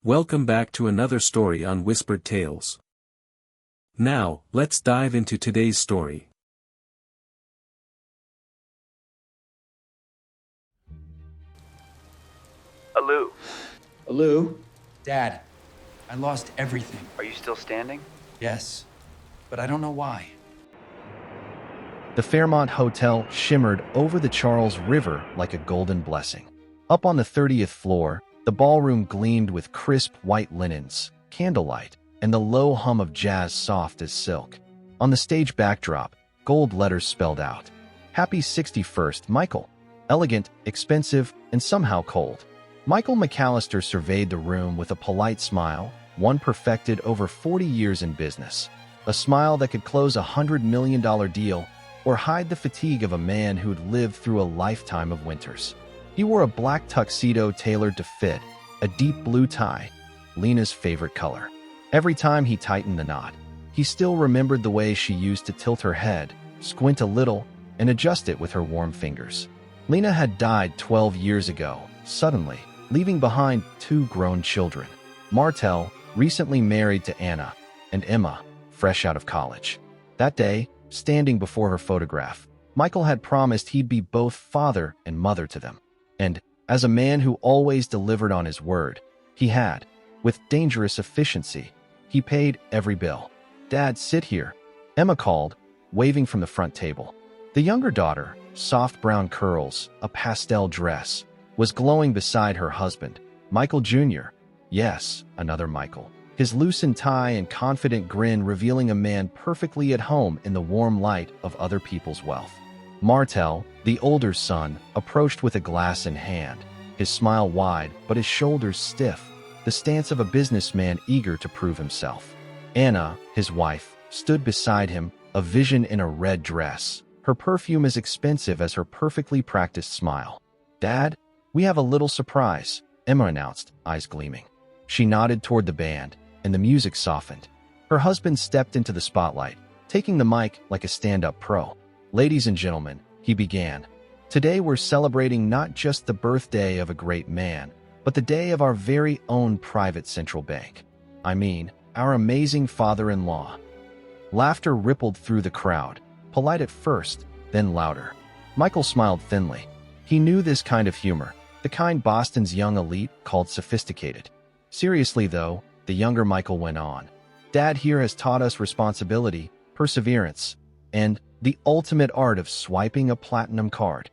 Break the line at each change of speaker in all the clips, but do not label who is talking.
Welcome back to another story on Whispered Tales. Now, let's dive into today's story.
Alou,
Alou?
Dad, I lost everything.
are you still standing?
Yes, but I don't know why.
The Fairmont Hotel shimmered over the Charles River like a golden blessing. Up on the 30th floor, the ballroom gleamed with crisp white linens, candlelight, and the low hum of jazz soft as silk. On the stage backdrop, gold letters spelled out, "Happy 61st, Michael." Elegant, expensive, and somehow cold. Michael McAllister surveyed the room with a polite smile, one perfected over 40 years in business. A smile that could close a $100 million deal or hide the fatigue of a man who'd lived through a lifetime of winters. He wore a black tuxedo tailored to fit, a deep blue tie, Lena's favorite color. Every time he tightened the knot, he still remembered the way she used to tilt her head, squint a little, and adjust it with her warm fingers. Lena had died 12 years ago, suddenly, leaving behind two grown children. Martel, recently married to Anna, and Emma, fresh out of college. That day, standing before her photograph, Michael had promised he'd be both father and mother to them. And, as a man who always delivered on his word, he had, with dangerous efficiency, he paid every bill. "Dad, sit here," Emma called, waving from the front table. The younger daughter, soft brown curls, a pastel dress, was glowing beside her husband, Michael Jr. Yes, another Michael. His loosened tie and confident grin revealing a man perfectly at home in the warm light of other people's wealth. Martel, the older son, approached with a glass in hand, his smile wide but his shoulders stiff, the stance of a businessman eager to prove himself. Anna, his wife, stood beside him, a vision in a red dress, her perfume as expensive as her perfectly practiced smile. "Dad, we have a little surprise," Emma announced, eyes gleaming. She nodded toward the band, and the music softened. Her husband stepped into the spotlight, taking the mic like a stand-up pro. "Ladies and gentlemen," he began, "today we're celebrating not just the birthday of a great man, but the day of our very own private central bank. I mean, our amazing father-in-law." Laughter rippled through the crowd, polite at first, then louder. Michael smiled thinly. He knew this kind of humor, the kind Boston's young elite called sophisticated. Seriously, though, the younger Michael went on. "Dad here has taught us responsibility, perseverance, and the ultimate art of swiping a platinum card."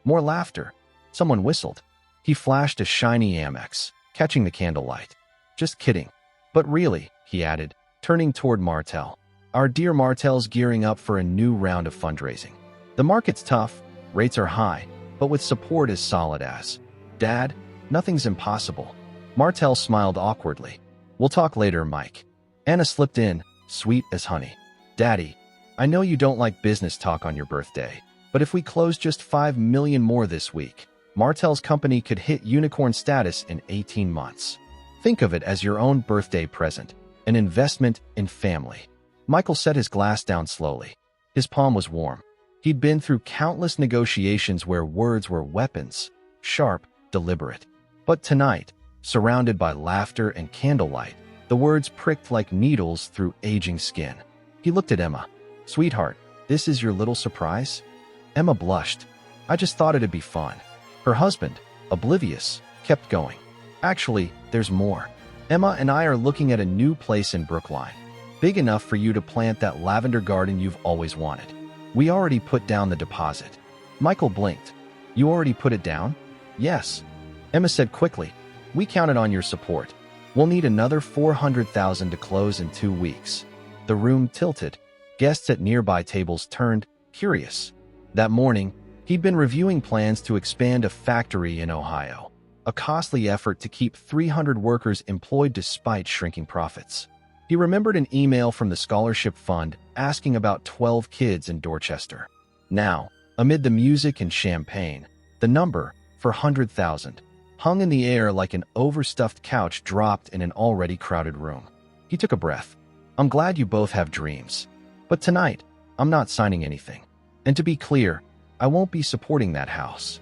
More laughter. Someone whistled. He flashed a shiny Amex, catching the candlelight. "Just kidding. But really," he added, turning toward Martel. "Our dear Martel's gearing up for a new round of fundraising. The market's tough, rates are high, but with support as solid as. Dad, nothing's impossible." Martel smiled awkwardly. "We'll talk later, Mike." Anna slipped in, sweet as honey. "Daddy, I know you don't like business talk on your birthday, but if we close just 5 million more this week, Martel's company could hit unicorn status in 18 months. Think of it as your own birthday present, an investment in family." Michael set his glass down slowly. His palm was warm. He'd been through countless negotiations where words were weapons, sharp, deliberate. But tonight, surrounded by laughter and candlelight, the words pricked like needles through aging skin. He looked at Emma. "Sweetheart, this is your little surprise?" Emma blushed. "I just thought it'd be fun." Her husband, oblivious, kept going. "Actually, there's more. Emma and I are looking at a new place in Brookline, big enough for you to plant that lavender garden you've always wanted. We already put down the deposit." Michael blinked. "You already put it down?" "Yes." Emma said quickly. "We counted on your support. We'll need another $400,000 to close in 2 weeks." The room tilted. Guests at nearby tables turned, curious. That morning, he'd been reviewing plans to expand a factory in Ohio, a costly effort to keep 300 workers employed despite shrinking profits. He remembered an email from the scholarship fund asking about 12 kids in Dorchester. Now, amid the music and champagne, the number, for 100,000, hung in the air like an overstuffed couch dropped in an already crowded room. He took a breath. "I'm glad you both have dreams. But tonight, I'm not signing anything. And to be clear, I won't be supporting that house."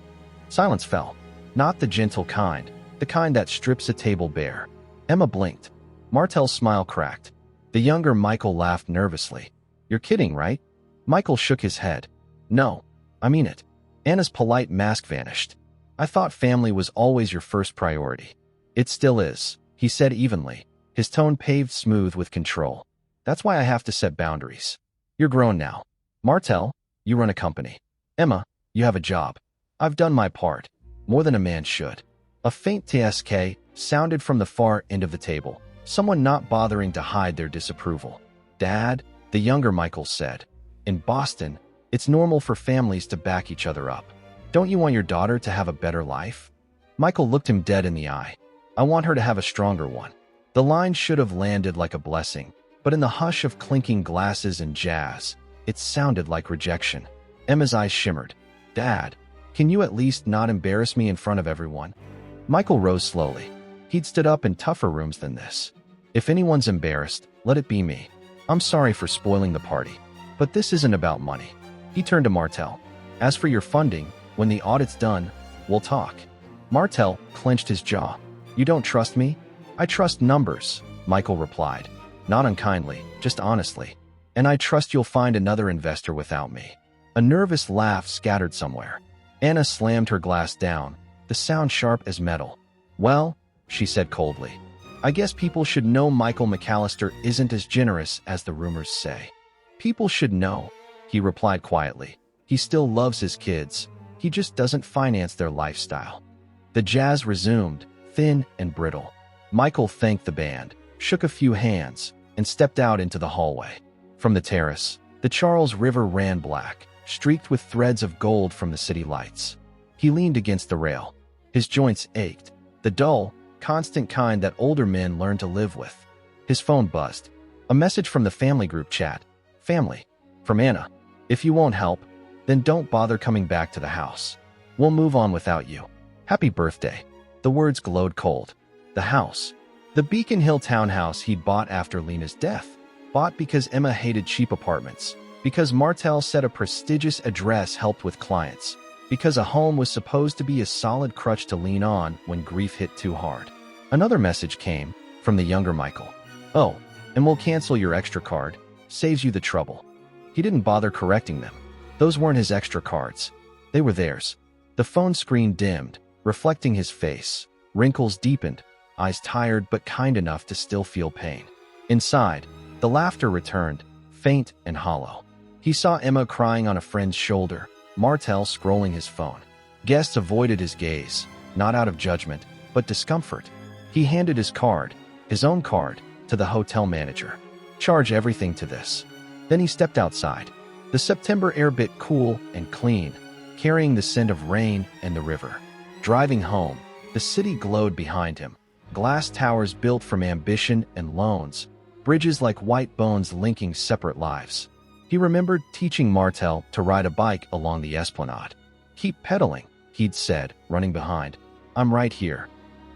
Silence fell. Not the gentle kind, the kind that strips a table bare. Emma blinked. Martel's smile cracked. The younger Michael laughed nervously. You're kidding, right? Michael shook his head. No, I mean it. Anna's polite mask vanished. I thought family was always your first priority. It still is, he said evenly, his tone paved smooth with control. That's why I have to set boundaries. You're grown now. Martel, you run a company. Emma, you have a job. I've done my part, more than a man should. A faint TSK sounded from the far end of the table, someone not bothering to hide their disapproval. Dad, the younger Michael said. In Boston, it's normal for families to back each other up. Don't you want your daughter to have a better life? Michael looked him dead in the eye. I want her to have a stronger one. The line should have landed like a blessing, but in the hush of clinking glasses and jazz, it sounded like rejection. Emma's eyes shimmered. Dad, can you at least not embarrass me in front of everyone? Michael rose slowly. He'd stood up in tougher rooms than this. If anyone's embarrassed, let it be me. I'm sorry for spoiling the party, but this isn't about money. He turned to Martel. As for your funding, when the audit's done, we'll talk. Martel clenched his jaw. You don't trust me? I trust numbers, Michael replied. Not unkindly, just honestly. And I trust you'll find another investor without me. A nervous laugh scattered somewhere. Anna slammed her glass down, the sound sharp as metal. Well, she said coldly, I guess people should know Michael McAllister isn't as generous as the rumors say. People should know, he replied quietly. He still loves his kids. He just doesn't finance their lifestyle. The jazz resumed, thin and brittle. Michael thanked the band, shook a few hands, and stepped out into the hallway. From the terrace, the Charles River ran black, streaked with threads of gold from the city lights. He leaned against the rail. His joints ached, the dull, constant kind that older men learn to live with. His phone buzzed. A message from the family group chat. Family. From Anna. If you won't help, then don't bother coming back to the house. We'll move on without you. Happy birthday. The words glowed cold. The house. The Beacon Hill townhouse he'd bought after Lena's death. Bought because Emma hated cheap apartments. Because Martel said a prestigious address helped with clients. Because a home was supposed to be a solid crutch to lean on when grief hit too hard. Another message came from the younger Michael. Oh, and we'll cancel your extra card. Saves you the trouble. He didn't bother correcting them. Those weren't his extra cards. They were theirs. The phone screen dimmed, reflecting his face. Wrinkles deepened, eyes tired but kind enough to still feel pain. Inside, the laughter returned, faint and hollow. He saw Emma crying on a friend's shoulder, Martel scrolling his phone. Guests avoided his gaze, not out of judgment, but discomfort. He handed his card, his own card, to the hotel manager. Charge everything to this. Then he stepped outside. The September air bit cool and clean, carrying the scent of rain and the river. Driving home, the city glowed behind him. Glass towers built from ambition and loans, bridges like white bones linking separate lives. He remembered teaching Martel to ride a bike along the esplanade. Keep pedaling, he'd said, running behind. I'm right here.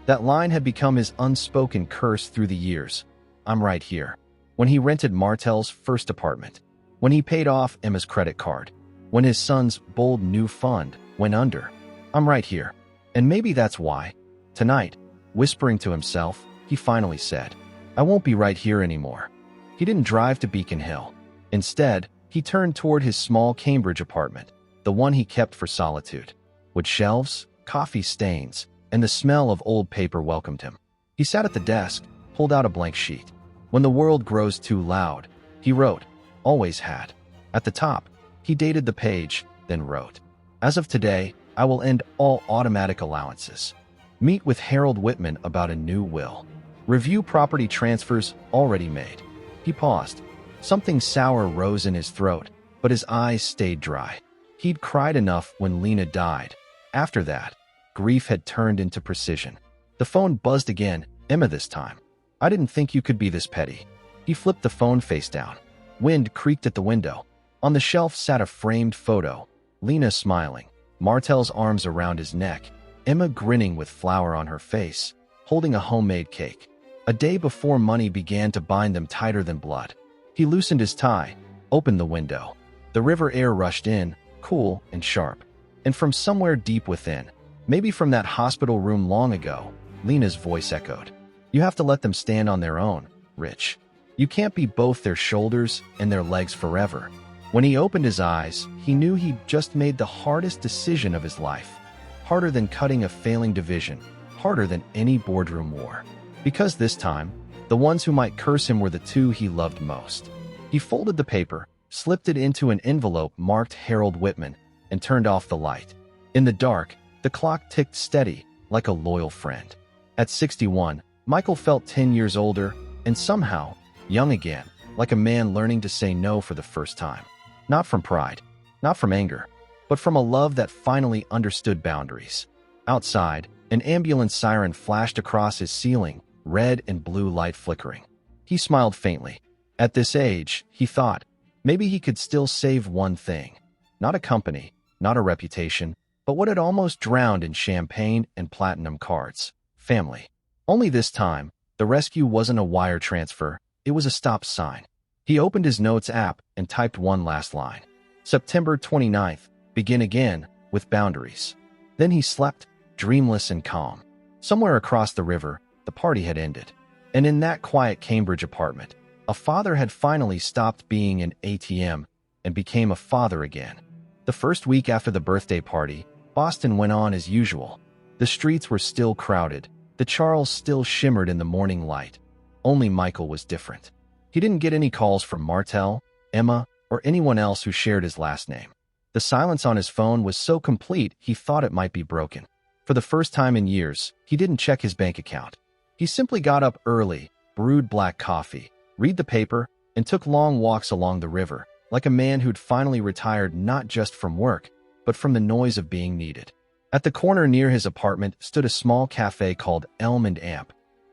That line had become his unspoken curse through the years. I'm right here. When he rented Martel's first apartment. When he paid off Emma's credit card. When his son's bold new fund went under. I'm right here. And maybe that's why. Tonight, whispering to himself, he finally said, I won't be right here anymore. He didn't drive to Beacon Hill. Instead, he turned toward his small Cambridge apartment, the one he kept for solitude. Wood shelves, coffee stains, and the smell of old paper welcomed him. He sat at the desk, pulled out a blank sheet. When the world grows too loud, he wrote, always had. At the top, he dated the page, then wrote, as of today, I will end all automatic allowances. Meet with Harold Whitman about a new will. Review property transfers already made. He paused. Something sour rose in his throat, but his eyes stayed dry. He'd cried enough when Lena died. After that, grief had turned into precision. The phone buzzed again, Emma this time. I didn't think you could be this petty. He flipped the phone face down. Wind creaked at the window. On the shelf sat a framed photo. Lena smiling, Martel's arms around his neck, Emma grinning with flour on her face, holding a homemade cake. A day before money began to bind them tighter than blood. He loosened his tie, opened the window. The river air rushed in, cool and sharp. And from somewhere deep within, maybe from that hospital room long ago, Lena's voice echoed. You have to let them stand on their own, Rich. You can't be both their shoulders and their legs forever. When he opened his eyes, he knew he'd just made the hardest decision of his life. Harder than cutting a failing division, harder than any boardroom war. Because this time, the ones who might curse him were the two he loved most. He folded the paper, slipped it into an envelope marked Harold Whitman, and turned off the light. In the dark, the clock ticked steady, like a loyal friend. At 61, Michael felt 10 years older, and somehow, young again, like a man learning to say no for the first time. Not from pride, not from anger, but from a love that finally understood boundaries. Outside, an ambulance siren flashed across his ceiling, red and blue light flickering. He smiled faintly. At this age, he thought, maybe he could still save one thing. Not a company, not a reputation, but what had almost drowned in champagne and platinum cards. Family. Only this time, the rescue wasn't a wire transfer, it was a stop sign. He opened his notes app and typed one last line. September 29th, begin again, with boundaries. Then he slept, dreamless and calm. Somewhere across the river, the party had ended. And in that quiet Cambridge apartment, a father had finally stopped being an ATM and became a father again. The first week after the birthday party, Boston went on as usual. The streets were still crowded. The Charles still shimmered in the morning light. Only Michael was different. He didn't get any calls from Martell, Emma, or anyone else who shared his last name. The silence on his phone was so complete he thought it might be broken. For the first time in years, he didn't check his bank account. He simply got up early, brewed black coffee, read the paper, and took long walks along the river, like a man who'd finally retired not just from work, but from the noise of being needed. At the corner near his apartment stood a small cafe called Elm and Amp.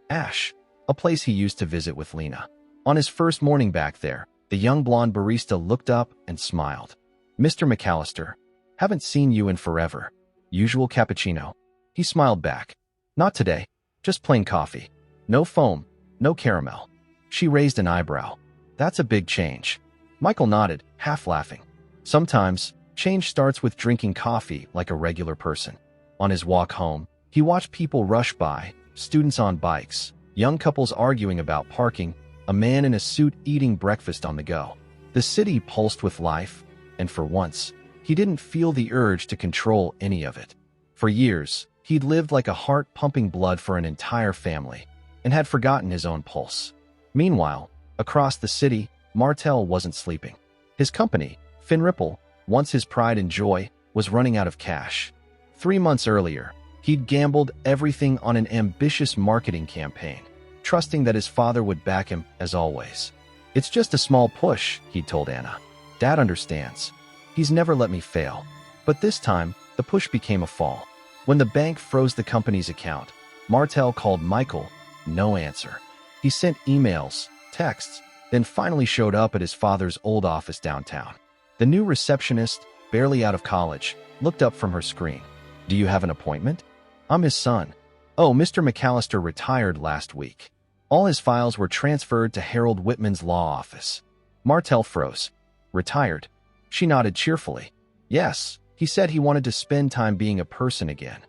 Ash, a place he used to visit with Lena. On his first morning back there, the young blonde barista looked up and smiled. "Mr. McAllister, haven't seen you in forever. Usual cappuccino?" He smiled back. "Not today. Just plain coffee. No foam, no caramel." She raised an eyebrow. "That's a big change." Michael nodded, half laughing. Sometimes, change starts with drinking coffee like a regular person. On his walk home, he watched people rush by, students on bikes, young couples arguing about parking, a man in a suit eating breakfast on the go. The city pulsed with life, and for once, he didn't feel the urge to control any of it. For years, he'd lived like a heart pumping blood for an entire family, and had forgotten his own pulse. Meanwhile, across the city, Martell wasn't sleeping. His company, Finn Ripple, once his pride and joy, was running out of cash. 3 months earlier, he'd gambled everything on an ambitious marketing campaign, trusting that his father would back him as always. "It's just a small push," he told Anna. "Dad understands. He's never let me fail." But this time, the push became a fall. When the bank froze the company's account, Martell called Michael. No answer. He sent emails, texts, then finally showed up at his father's old office downtown. The new receptionist, barely out of college, looked up from her screen. "Do you have an appointment?" "I'm his son." "Oh, Mr. McAllister retired last week." All his files were transferred to Harold Whitman's law office. Martell froze. "Retired?" She nodded cheerfully. "Yes, he said he wanted to spend time being a person again.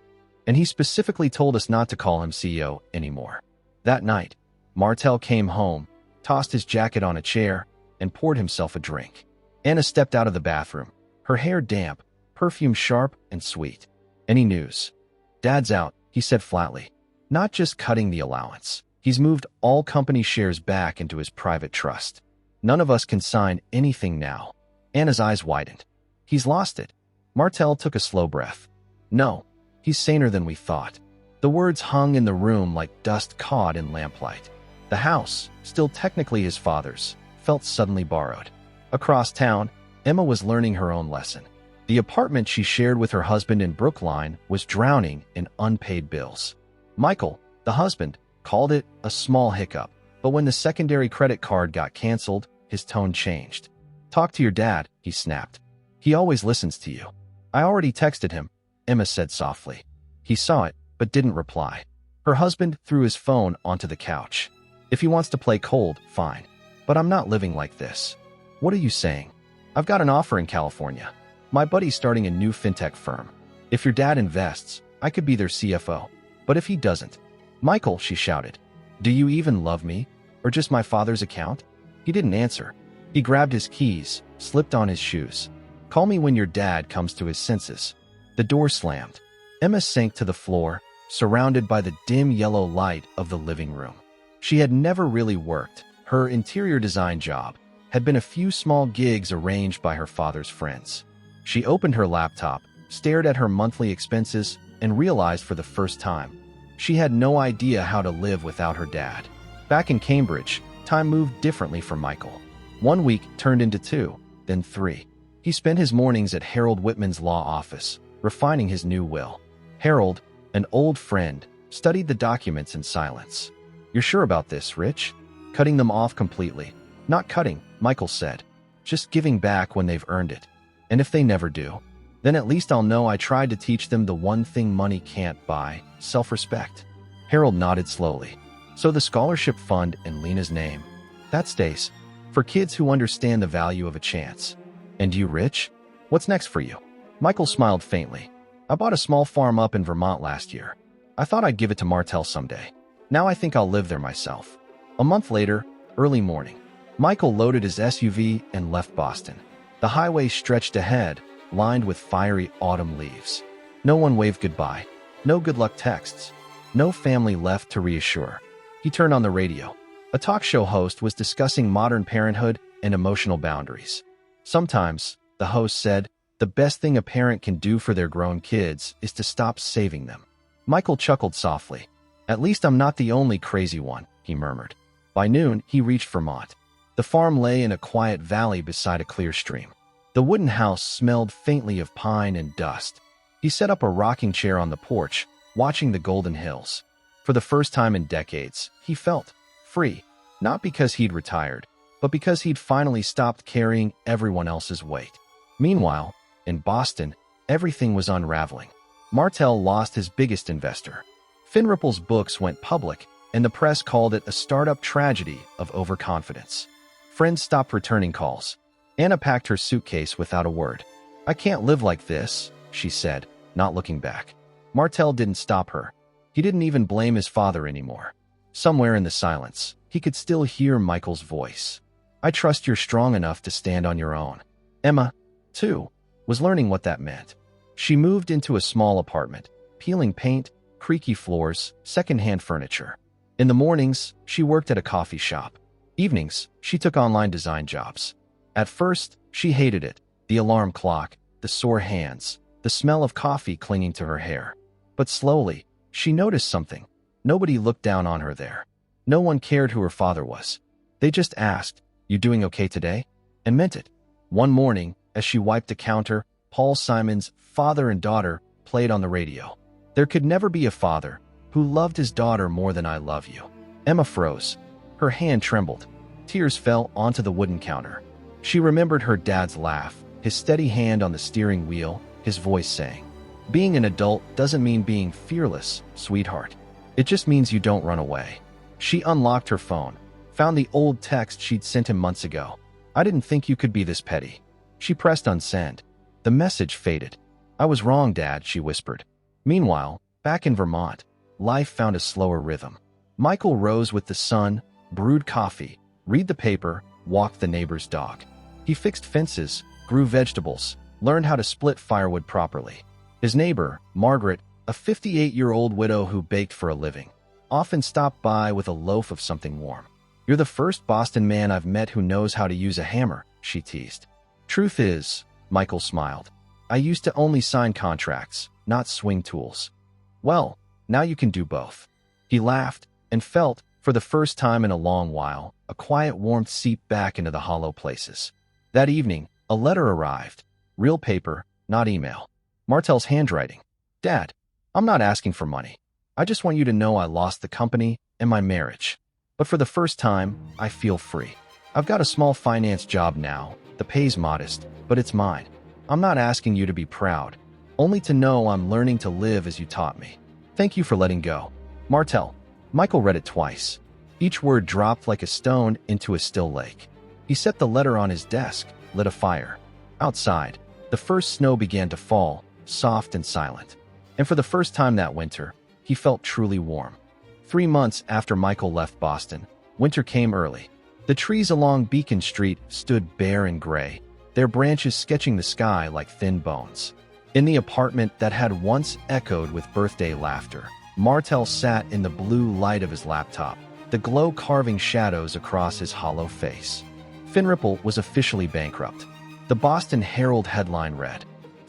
And he specifically told us not to call him CEO anymore." That night, Martell came home, tossed his jacket on a chair, and poured himself a drink. Anna stepped out of the bathroom, her hair damp, perfume sharp and sweet. "Any news?" "Dad's out," he said flatly. "Not just cutting the allowance. He's moved all company shares back into his private trust. None of us can sign anything now." Anna's eyes widened. "He's lost it." Martell took a slow breath. "No, he's saner than we thought." The words hung in the room like dust caught in lamplight. The house, still technically his father's, felt suddenly borrowed. Across town, Emma was learning her own lesson. The apartment she shared with her husband in Brookline was drowning in unpaid bills. Michael, the husband, called it a small hiccup, but when the secondary credit card got canceled, his tone changed. "Talk to your dad," he snapped. "He always listens to you." "I already texted him," Emma said softly. He saw it, but didn't reply. Her husband threw his phone onto the couch. "If he wants to play cold, fine. But I'm not living like this." "What are you saying?" "I've got an offer in California. My buddy's starting a new fintech firm. If your dad invests, I could be their CFO. But if he doesn't..." "Michael," she shouted. Do you even love me? Or just my father's account? He didn't answer. He grabbed his keys, slipped on his shoes. Call me when your dad comes to his senses. The door slammed. Emma sank to the floor, surrounded by the dim yellow light of the living room. She had never really worked. Her interior design job had been a few small gigs arranged by her father's friends. She opened her laptop, stared at her monthly expenses, and realized for the first time she had no idea how to live without her dad. Back in Cambridge, time moved differently for Michael. 1 week turned into 2, then 3. He spent his mornings at Harold Whitman's law office, refining his new will. Harold, an old friend, studied the documents in silence. You're sure about this, Rich? Cutting them off completely. Not cutting, Michael said. Just giving back when they've earned it. And if they never do, then at least I'll know I tried to teach them the one thing money can't buy, self-respect. Harold nodded slowly. So the scholarship fund in Lena's name. That stays. For kids who understand the value of a chance. And you, Rich? What's next for you? Michael smiled faintly. I bought a small farm up in Vermont last year. I thought I'd give it to Martell someday. Now I think I'll live there myself. A month later, early morning, Michael loaded his SUV and left Boston. The highway stretched ahead, lined with fiery autumn leaves. No one waved goodbye. No good luck texts. No family left to reassure. He turned on the radio. A talk show host was discussing modern parenthood and emotional boundaries. Sometimes, the host said, the best thing a parent can do for their grown kids is to stop saving them. Michael chuckled softly. At least I'm not the only crazy one, he murmured. By noon, he reached Vermont. The farm lay in a quiet valley beside a clear stream. The wooden house smelled faintly of pine and dust. He set up a rocking chair on the porch, watching the golden hills. For the first time in decades, he felt free, not because he'd retired, but because he'd finally stopped carrying everyone else's weight. Meanwhile, in Boston, everything was unraveling. Martell lost his biggest investor. Finripple's books went public, and the press called it a startup tragedy of overconfidence. Friends stopped returning calls. Anna packed her suitcase without a word. I can't live like this, she said, not looking back. Martell didn't stop her. He didn't even blame his father anymore. Somewhere in the silence, he could still hear Michael's voice. I trust you're strong enough to stand on your own. Emma, too, was learning what that meant. She moved into a small apartment, peeling paint, creaky floors, secondhand furniture. In the mornings, she worked at a coffee shop. Evenings, she took online design jobs. At first, she hated it, the alarm clock, the sore hands, the smell of coffee clinging to her hair. But slowly, she noticed something. Nobody looked down on her there. No one cared who her father was. They just asked, "You doing okay today?" and meant it. One morning, as she wiped the counter, Paul Simon's Father and Daughter played on the radio. There could never be a father who loved his daughter more than I love you. Emma froze. Her hand trembled. Tears fell onto the wooden counter. She remembered her dad's laugh, his steady hand on the steering wheel, his voice saying, "Being an adult doesn't mean being fearless, sweetheart. It just means you don't run away." She unlocked her phone, found the old text she'd sent him months ago. "I didn't think you could be this petty." She pressed unsend. The message faded. "I was wrong, Dad," she whispered. Meanwhile, back in Vermont, life found a slower rhythm. Michael rose with the sun, brewed coffee, read the paper, walked the neighbor's dog. He fixed fences, grew vegetables, learned how to split firewood properly. His neighbor, Margaret, a 58-year-old widow who baked for a living, often stopped by with a loaf of something warm. "You're the first Boston man I've met who knows how to use a hammer," she teased. "Truth is," Michael smiled, "I used to only sign contracts, not swing tools." "Well, now you can do both." He laughed and felt, for the first time in a long while, a quiet warmth seep back into the hollow places. That evening, a letter arrived. Real paper, not email. Martell's handwriting. "Dad, I'm not asking for money. I just want you to know I lost the company and my marriage. But for the first time, I feel free. I've got a small finance job now. The pay's modest, but it's mine. I'm not asking you to be proud, only to know I'm learning to live as you taught me. Thank you for letting go. Martell." Michael read it twice. Each word dropped like a stone into a still lake. He set the letter on his desk, lit a fire. Outside, the first snow began to fall, soft and silent. And for the first time that winter, he felt truly warm. 3 months after Michael left Boston, winter came early. The trees along Beacon Street stood bare and gray, their branches sketching the sky like thin bones. In the apartment that had once echoed with birthday laughter, Martel sat in the blue light of his laptop, the glow carving shadows across his hollow face. FinRipple was officially bankrupt. The Boston Herald headline read,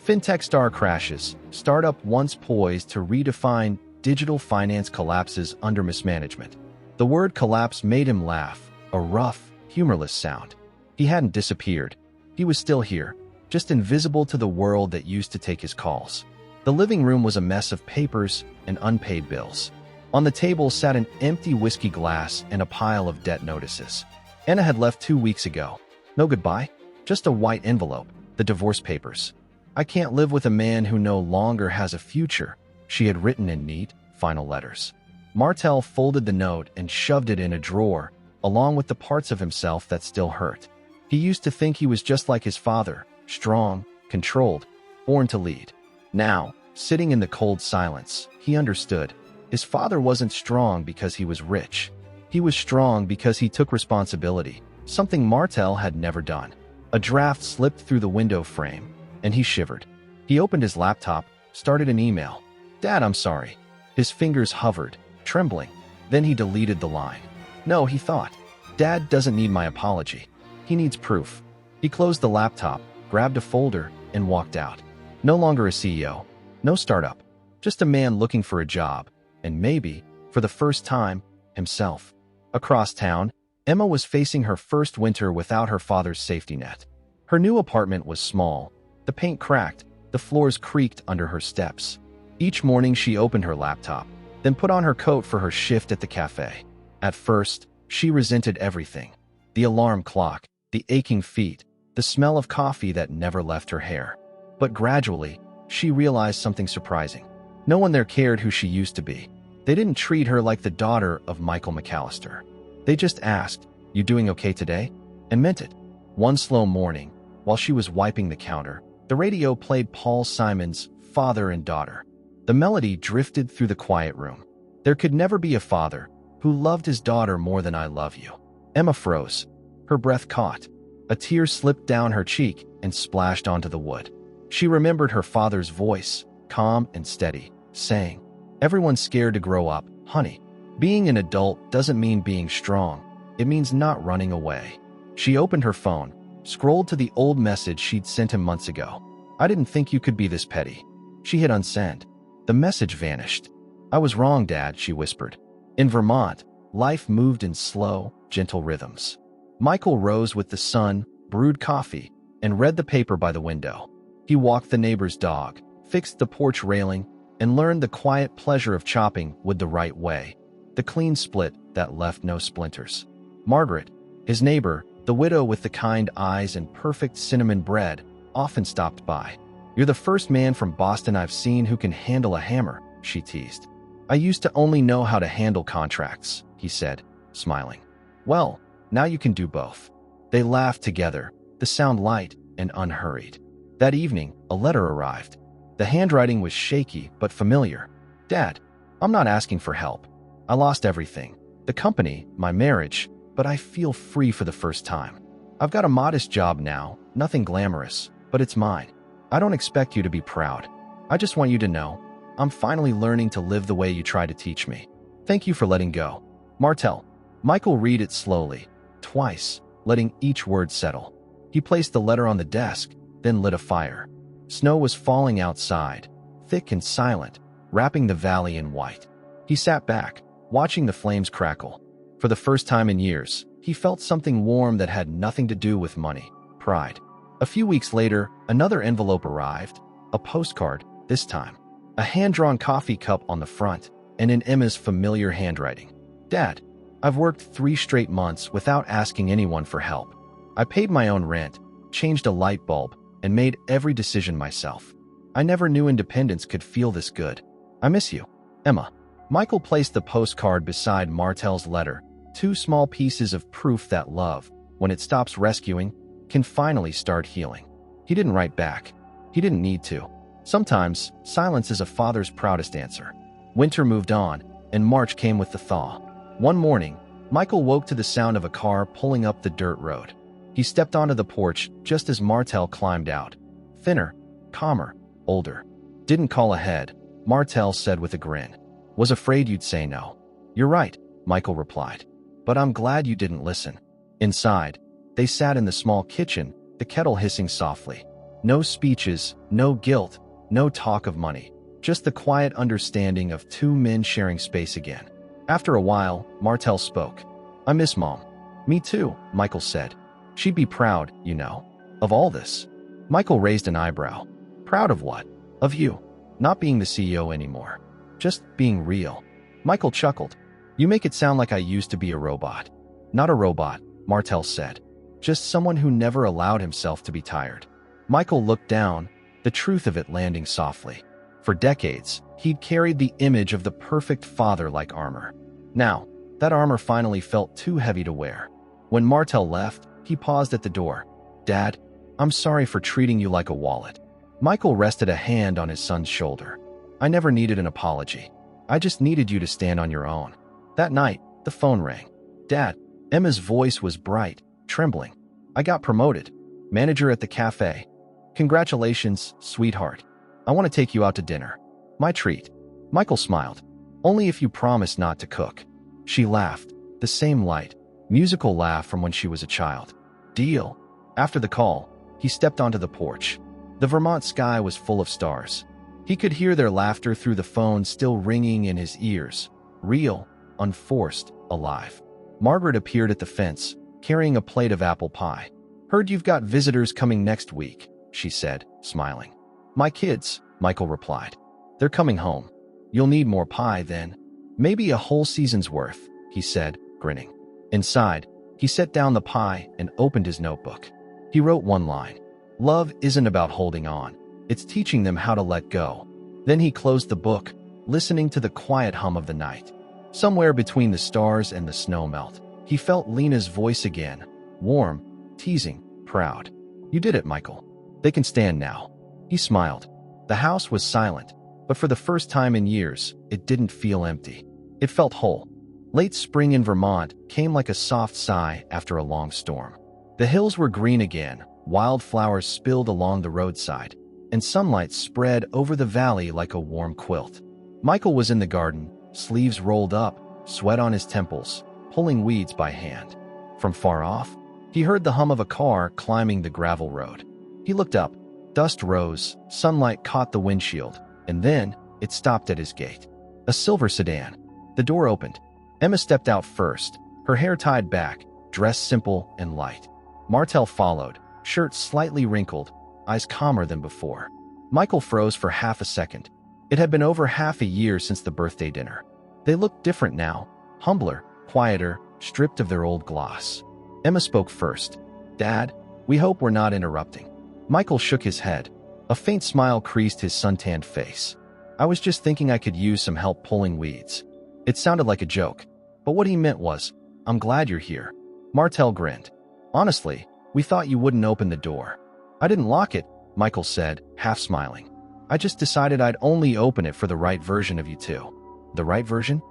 "Fintech star crashes, startup once poised to redefine digital finance collapses under mismanagement." The word collapse made him laugh, a rough, humorless sound. He hadn't disappeared. He was still here, just invisible to the world that used to take his calls. The living room was a mess of papers and unpaid bills. On the table sat an empty whiskey glass and a pile of debt notices. Anna had left 2 weeks ago. No goodbye, just a white envelope, the divorce papers. "I can't live with a man who no longer has a future," she had written in neat, final letters. Martel folded the note and shoved it in a drawer, along with the parts of himself that still hurt. He used to think he was just like his father, strong, controlled, born to lead. Now, sitting in the cold silence, he understood. His father wasn't strong because he was rich. He was strong because he took responsibility, something Martel had never done. A draft slipped through the window frame, and he shivered. He opened his laptop, started an email. "Dad, I'm sorry." His fingers hovered, trembling. Then he deleted the line. No, he thought. Dad doesn't need my apology. He needs proof. He closed the laptop, grabbed a folder, and walked out. No longer a CEO, no startup, just a man looking for a job, and maybe, for the first time, himself. Across town, Emma was facing her first winter without her father's safety net. Her new apartment was small. The paint cracked, the floors creaked under her steps. Each morning she opened her laptop, then put on her coat for her shift at the cafe. At first, she resented everything. The alarm clock, the aching feet, the smell of coffee that never left her hair. But gradually, she realized something surprising. No one there cared who she used to be. They didn't treat her like the daughter of Michael McAllister. They just asked, "You doing okay today?" and meant it. One slow morning, while she was wiping the counter, the radio played Paul Simon's Father and Daughter. The melody drifted through the quiet room. There could never be a father who loved his daughter more than I love you. Emma froze. Her breath caught. A tear slipped down her cheek and splashed onto the wood. She remembered her father's voice, calm and steady, saying, "Everyone's scared to grow up, honey. Being an adult doesn't mean being strong. It means not running away." She opened her phone, scrolled to the old message she'd sent him months ago. "I didn't think you could be this petty." She hit unsend. The message vanished. "I was wrong, Dad," she whispered. In Vermont, life moved in slow, gentle rhythms. Michael rose with the sun, brewed coffee, and read the paper by the window. He walked the neighbor's dog, fixed the porch railing, and learned the quiet pleasure of chopping wood the right way, the clean split that left no splinters. Margaret, his neighbor, the widow with the kind eyes and perfect cinnamon bread, often stopped by. "You're the first man from Boston I've seen who can handle a hammer," she teased. "I used to only know how to handle contracts," he said, smiling. "Well, now you can do both." They laughed together, the sound light and unhurried. That evening, a letter arrived. The handwriting was shaky but familiar. "Dad, I'm not asking for help. I lost everything. The company, my marriage, but I feel free for the first time. I've got a modest job now, nothing glamorous, but it's mine. I don't expect you to be proud. I just want you to know, I'm finally learning to live the way you try to teach me. Thank you for letting go. Martel." Michael read it slowly, twice, letting each word settle. He placed the letter on the desk, then lit a fire. Snow was falling outside, thick and silent, wrapping the valley in white. He sat back, watching the flames crackle. For the first time in years, he felt something warm that had nothing to do with money, pride. A few weeks later, another envelope arrived, a postcard, this time. A hand-drawn coffee cup on the front, and in Emma's familiar handwriting. "Dad, I've worked 3 straight months without asking anyone for help. I paid my own rent, changed a light bulb, and made every decision myself. I never knew independence could feel this good. I miss you, Emma." Michael placed the postcard beside Martel's letter, 2 small pieces of proof that love, when it stops rescuing, can finally start healing. He didn't write back. He didn't need to. Sometimes, silence is a father's proudest answer. Winter moved on, and March came with the thaw. One morning, Michael woke to the sound of a car pulling up the dirt road. He stepped onto the porch just as Martel climbed out. Thinner, calmer, older. "Didn't call ahead," Martel said with a grin. "Was afraid you'd say no." "You're right," Michael replied. "But I'm glad you didn't listen." Inside, they sat in the small kitchen, the kettle hissing softly. No speeches, no guilt, no talk of money. Just the quiet understanding of two men sharing space again. After a while, Martel spoke. "I miss Mom." "Me too," Michael said. "She'd be proud, you know, of all this." Michael raised an eyebrow. "Proud of what?" "Of you. Not being the CEO anymore. Just being real." Michael chuckled. "You make it sound like I used to be a robot." "Not a robot," Martel said. "Just someone who never allowed himself to be tired." Michael looked down, the truth of it landing softly. For decades, he'd carried the image of the perfect father like armor. Now, that armor finally felt too heavy to wear. When Martel left, he paused at the door. "Dad, I'm sorry for treating you like a wallet." Michael rested a hand on his son's shoulder. "I never needed an apology. I just needed you to stand on your own." That night, the phone rang. "Dad," Emma's voice was bright, trembling. "I got promoted. Manager at the cafe. Congratulations, sweetheart. I want to take you out to dinner. My treat." Michael smiled. "Only if you promise not to cook." She laughed, the same light, musical laugh from when she was a child. "Deal." After the call, he stepped onto the porch. The Vermont sky was full of stars. He could hear their laughter through the phone still ringing in his ears. Real, unforced, alive. Margaret appeared at the fence, carrying a plate of apple pie. "Heard you've got visitors coming next week," she said, smiling. "My kids," Michael replied. "They're coming home. You'll need more pie then." "Maybe a whole season's worth," he said, grinning. Inside, he set down the pie and opened his notebook. He wrote one line. "Love isn't about holding on. It's teaching them how to let go." Then he closed the book, listening to the quiet hum of the night. Somewhere between the stars and the snow melt, he felt Lena's voice again, warm, teasing, proud. "You did it, Michael. They can stand now." He smiled. The house was silent, but for the first time in years, it didn't feel empty. It felt whole. Late spring in Vermont came like a soft sigh after a long storm. The hills were green again, wildflowers spilled along the roadside, and sunlight spread over the valley like a warm quilt. Michael was in the garden, sleeves rolled up, sweat on his temples, pulling weeds by hand. From far off, he heard the hum of a car climbing the gravel road. He looked up. Dust rose, sunlight caught the windshield, and then it stopped at his gate. A silver sedan. The door opened. Emma stepped out first, her hair tied back, dressed simple and light. Martel followed, shirt slightly wrinkled, eyes calmer than before. Michael froze for half a second. It had been over half a year since the birthday dinner. They looked different now, humbler, quieter, stripped of their old gloss. Emma spoke first. "Dad, we hope we're not interrupting." Michael shook his head. A faint smile creased his suntanned face. "I was just thinking I could use some help pulling weeds." It sounded like a joke, but what he meant was, "I'm glad you're here." Martel grinned. "Honestly, we thought you wouldn't open the door." "I didn't lock it," Michael said, half smiling. "I just decided I'd only open it for the right version of you two." "The right version?"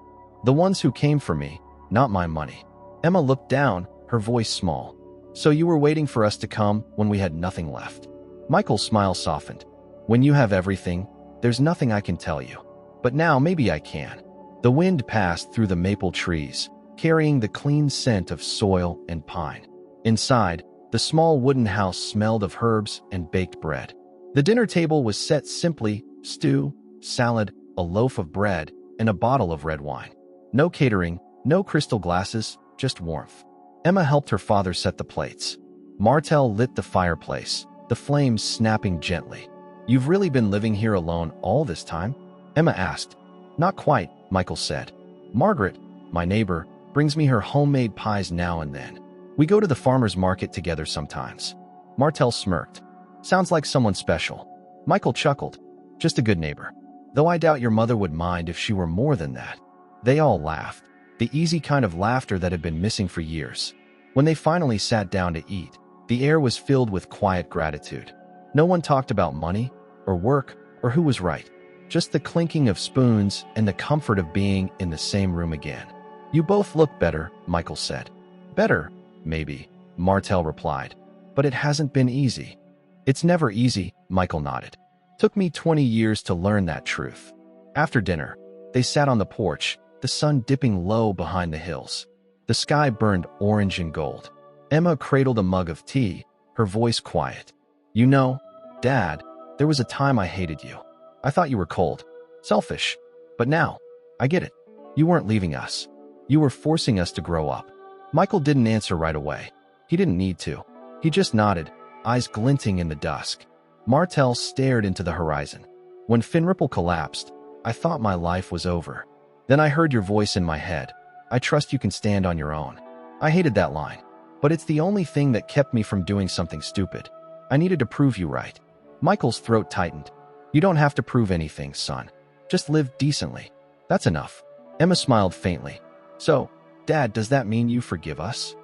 "The ones who came for me, not my money." Emma looked down, her voice small. "So you were waiting for us to come when we had nothing left." Michael's smile softened. "When you have everything, there's nothing I can tell you. But now maybe I can." The wind passed through the maple trees, carrying the clean scent of soil and pine. Inside, the small wooden house smelled of herbs and baked bread. The dinner table was set simply: stew, salad, a loaf of bread, and a bottle of red wine. No catering, no crystal glasses, just warmth. Emma helped her father set the plates. Martel lit the fireplace, the flames snapping gently. "You've really been living here alone all this time?" Emma asked. "Not quite," Michael said. "Margaret, my neighbor, brings me her homemade pies now and then. We go to the farmer's market together sometimes." Martel smirked. "Sounds like someone special." Michael chuckled. "Just a good neighbor. Though I doubt your mother would mind if she were more than that." They all laughed, the easy kind of laughter that had been missing for years. When they finally sat down to eat, the air was filled with quiet gratitude. No one talked about money, or work, or who was right. just the clinking of spoons and the comfort of being in the same room again. You both look better, Michael said. Better, maybe, Martel replied. But it hasn't been easy. It's never easy, Michael nodded. Took me 20 years to learn that truth. After dinner, they sat on the porch, the sun dipping low behind the hills. The sky burned orange and gold. Emma cradled a mug of tea, her voice quiet. You know, Dad, there was a time I hated you. I thought you were cold, selfish. But now, I get it. You weren't leaving us. You were forcing us to grow up. Michael didn't answer right away. He didn't need to. He just nodded, eyes glinting in the dusk. Martel stared into the horizon. When Finripple collapsed, I thought my life was over. Then I heard your voice in my head. I trust you can stand on your own. I hated that line, but it's the only thing that kept me from doing something stupid. I needed to prove you right. Michael's throat tightened. You don't have to prove anything, son. Just live decently. That's enough. Emma smiled faintly. So, Dad, does that mean you forgive us?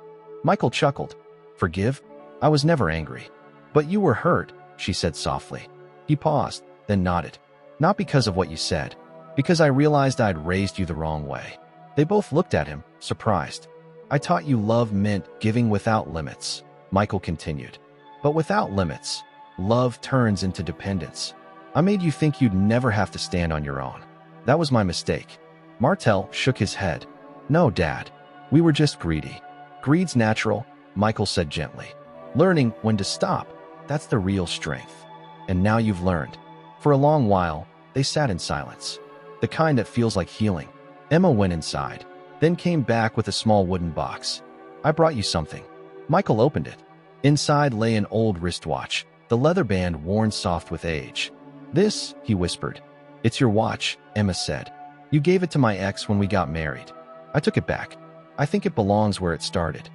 Michael chuckled. Forgive? I was never angry. But you were hurt, she said softly. He paused, then nodded. Not because of what you said, because I realized I'd raised you the wrong way. They both looked at him, surprised. I taught you love meant giving without limits, Michael continued. But without limits, love turns into dependence. I made you think you'd never have to stand on your own. That was my mistake. Martel shook his head. No, Dad. We were just greedy. Greed's natural, Michael said gently. Learning when to stop, that's the real strength. And now you've learned. For a long while, they sat in silence. The kind that feels like healing. Emma went inside, then came back with a small wooden box. I brought you something. Michael opened it. Inside lay an old wristwatch, the leather band worn soft with age. This, he whispered. It's your watch, Emma said. You gave it to my ex when we got married. I took it back. I think it belongs where it started.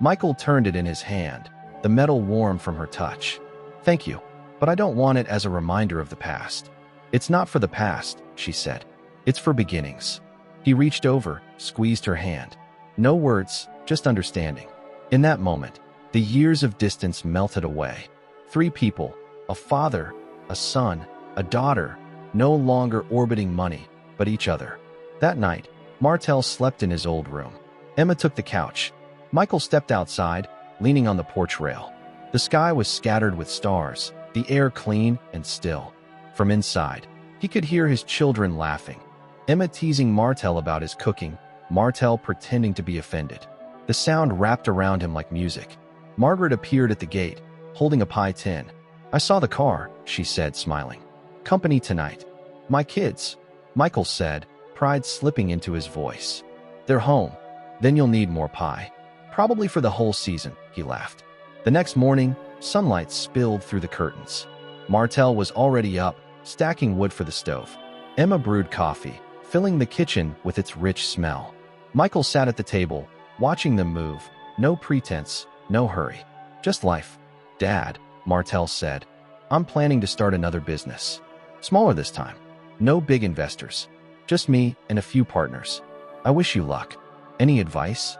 Michael turned it in his hand, the metal warm from her touch. Thank you, but I don't want it as a reminder of the past. It's not for the past, she said. It's for beginnings. He reached over, squeezed her hand. No words, just understanding. In that moment, the years of distance melted away. 3 people, a father, a son, a daughter, no longer orbiting money, but each other. That night, Martel slept in his old room. Emma took the couch. Michael stepped outside, leaning on the porch rail. The sky was scattered with stars, the air clean and still. From inside, he could hear his children laughing. Emma teasing Martel about his cooking, Martel pretending to be offended. The sound wrapped around him like music. Margaret appeared at the gate, holding a pie tin. I saw the car, she said, smiling. Company tonight. My kids, Michael said, pride slipping into his voice. They're home. Then you'll need more pie. Probably for the whole season, he laughed. The next morning, sunlight spilled through the curtains. Martel was already up, stacking wood for the stove. Emma brewed coffee, filling the kitchen with its rich smell. Michael sat at the table, watching them move. No pretense, no hurry. Just life. Dad, Martel said, I'm planning to start another business. Smaller this time. No big investors. Just me and a few partners. I wish you luck. Any advice?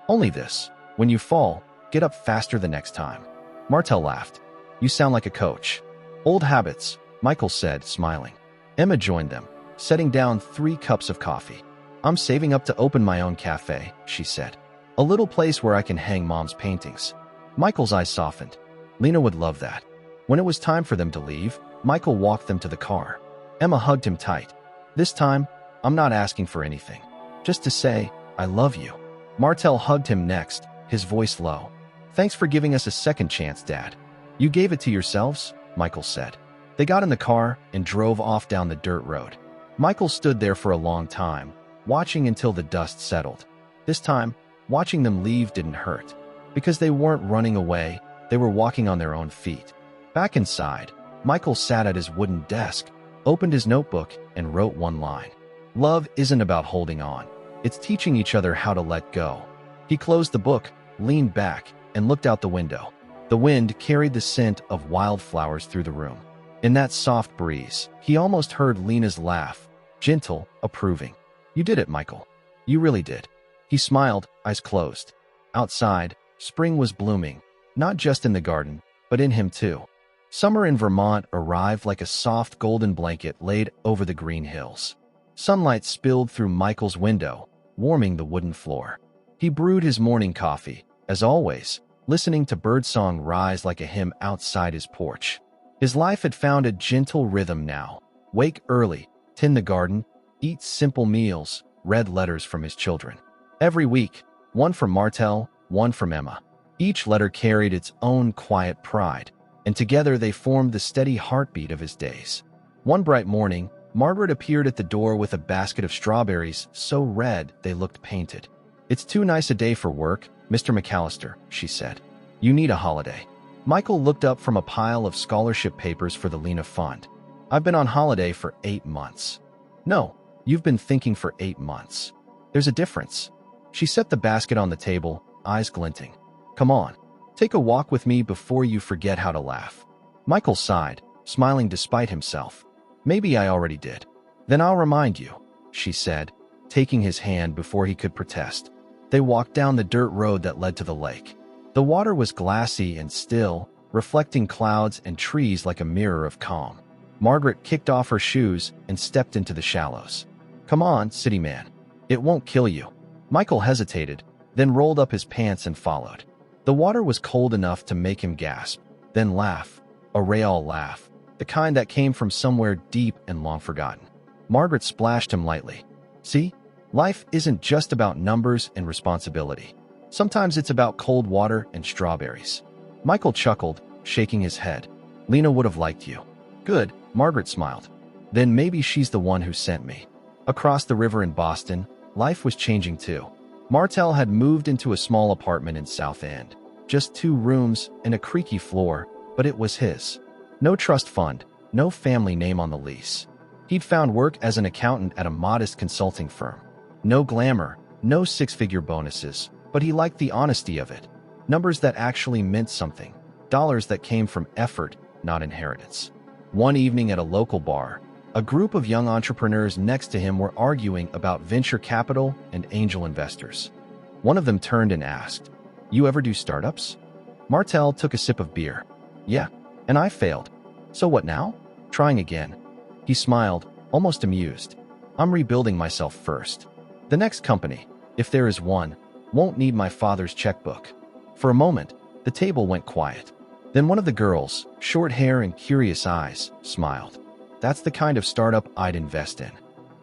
Only this. When you fall, get up faster the next time. Martel laughed. You sound like a coach. Old habits, Michael said, smiling. Emma joined them, setting down 3 cups of coffee. I'm saving up to open my own cafe, she said. A little place where I can hang Mom's paintings. Michael's eyes softened. Lena would love that. When it was time for them to leave, Michael walked them to the car. Emma hugged him tight. This time, I'm not asking for anything. Just to say, I love you. Martel hugged him next, his voice low. Thanks for giving us a second chance, Dad. You gave it to yourselves, Michael said. They got in the car and drove off down the dirt road. Michael stood there for a long time, watching until the dust settled. This time, watching them leave didn't hurt. Because they weren't running away, they were walking on their own feet. Back inside, Michael sat at his wooden desk, opened his notebook, and wrote one line. Love isn't about holding on. It's teaching each other how to let go. He closed the book, leaned back, and looked out the window. The wind carried the scent of wildflowers through the room. In that soft breeze, he almost heard Lena's laugh, gentle, approving. You did it, Michael. You really did. He smiled, eyes closed. Outside, spring was blooming, not just in the garden, but in him too. Summer in Vermont arrived like a soft golden blanket laid over the green hills. Sunlight spilled through Michael's window, warming the wooden floor. He brewed his morning coffee, as always, listening to birdsong rise like a hymn outside his porch. His life had found a gentle rhythm now. Wake early, tend the garden, eat simple meals, read letters from his children. Every week, one from Martel, one from Emma. Each letter carried its own quiet pride, and together they formed the steady heartbeat of his days. One bright morning, Margaret appeared at the door with a basket of strawberries so red they looked painted. "It's too nice a day for work, Mr. McAllister," she said. "You need a holiday." Michael looked up from a pile of scholarship papers for the Lena Fund. "I've been on holiday for 8 months. "No, you've been thinking for 8 months. There's a difference." She set the basket on the table, eyes glinting. "Come on, take a walk with me before you forget how to laugh." Michael sighed, smiling despite himself. "Maybe I already did." "Then I'll remind you," she said, taking his hand before he could protest. They walked down the dirt road that led to the lake. The water was glassy and still, reflecting clouds and trees like a mirror of calm. Margaret kicked off her shoes and stepped into the shallows. "Come on, city man. It won't kill you." Michael hesitated, then rolled up his pants and followed. The water was cold enough to make him gasp, then laugh, a real laugh, the kind that came from somewhere deep and long forgotten. Margaret splashed him lightly. "See? Life isn't just about numbers and responsibility. Sometimes it's about cold water and strawberries." Michael chuckled, shaking his head. "Lena would have liked you." "Good," Margaret smiled. "Then maybe she's the one who sent me." Across the river in Boston, life was changing too. Martel had moved into a small apartment in South End. Just 2 rooms and a creaky floor, but it was his. No trust fund, no family name on the lease. He'd found work as an accountant at a modest consulting firm. No glamour, no 6-figure bonuses, but he liked the honesty of it. Numbers that actually meant something. Dollars that came from effort, not inheritance. One evening at a local bar, a group of young entrepreneurs next to him were arguing about venture capital and angel investors. One of them turned and asked, "You ever do startups?" Martel took a sip of beer. "Yeah, and I failed. So what now? Trying again." He smiled, almost amused. "I'm rebuilding myself first. The next company, if there is one, won't need my father's checkbook." For a moment, the table went quiet. Then one of the girls, short hair and curious eyes, smiled. "That's the kind of startup I'd invest in."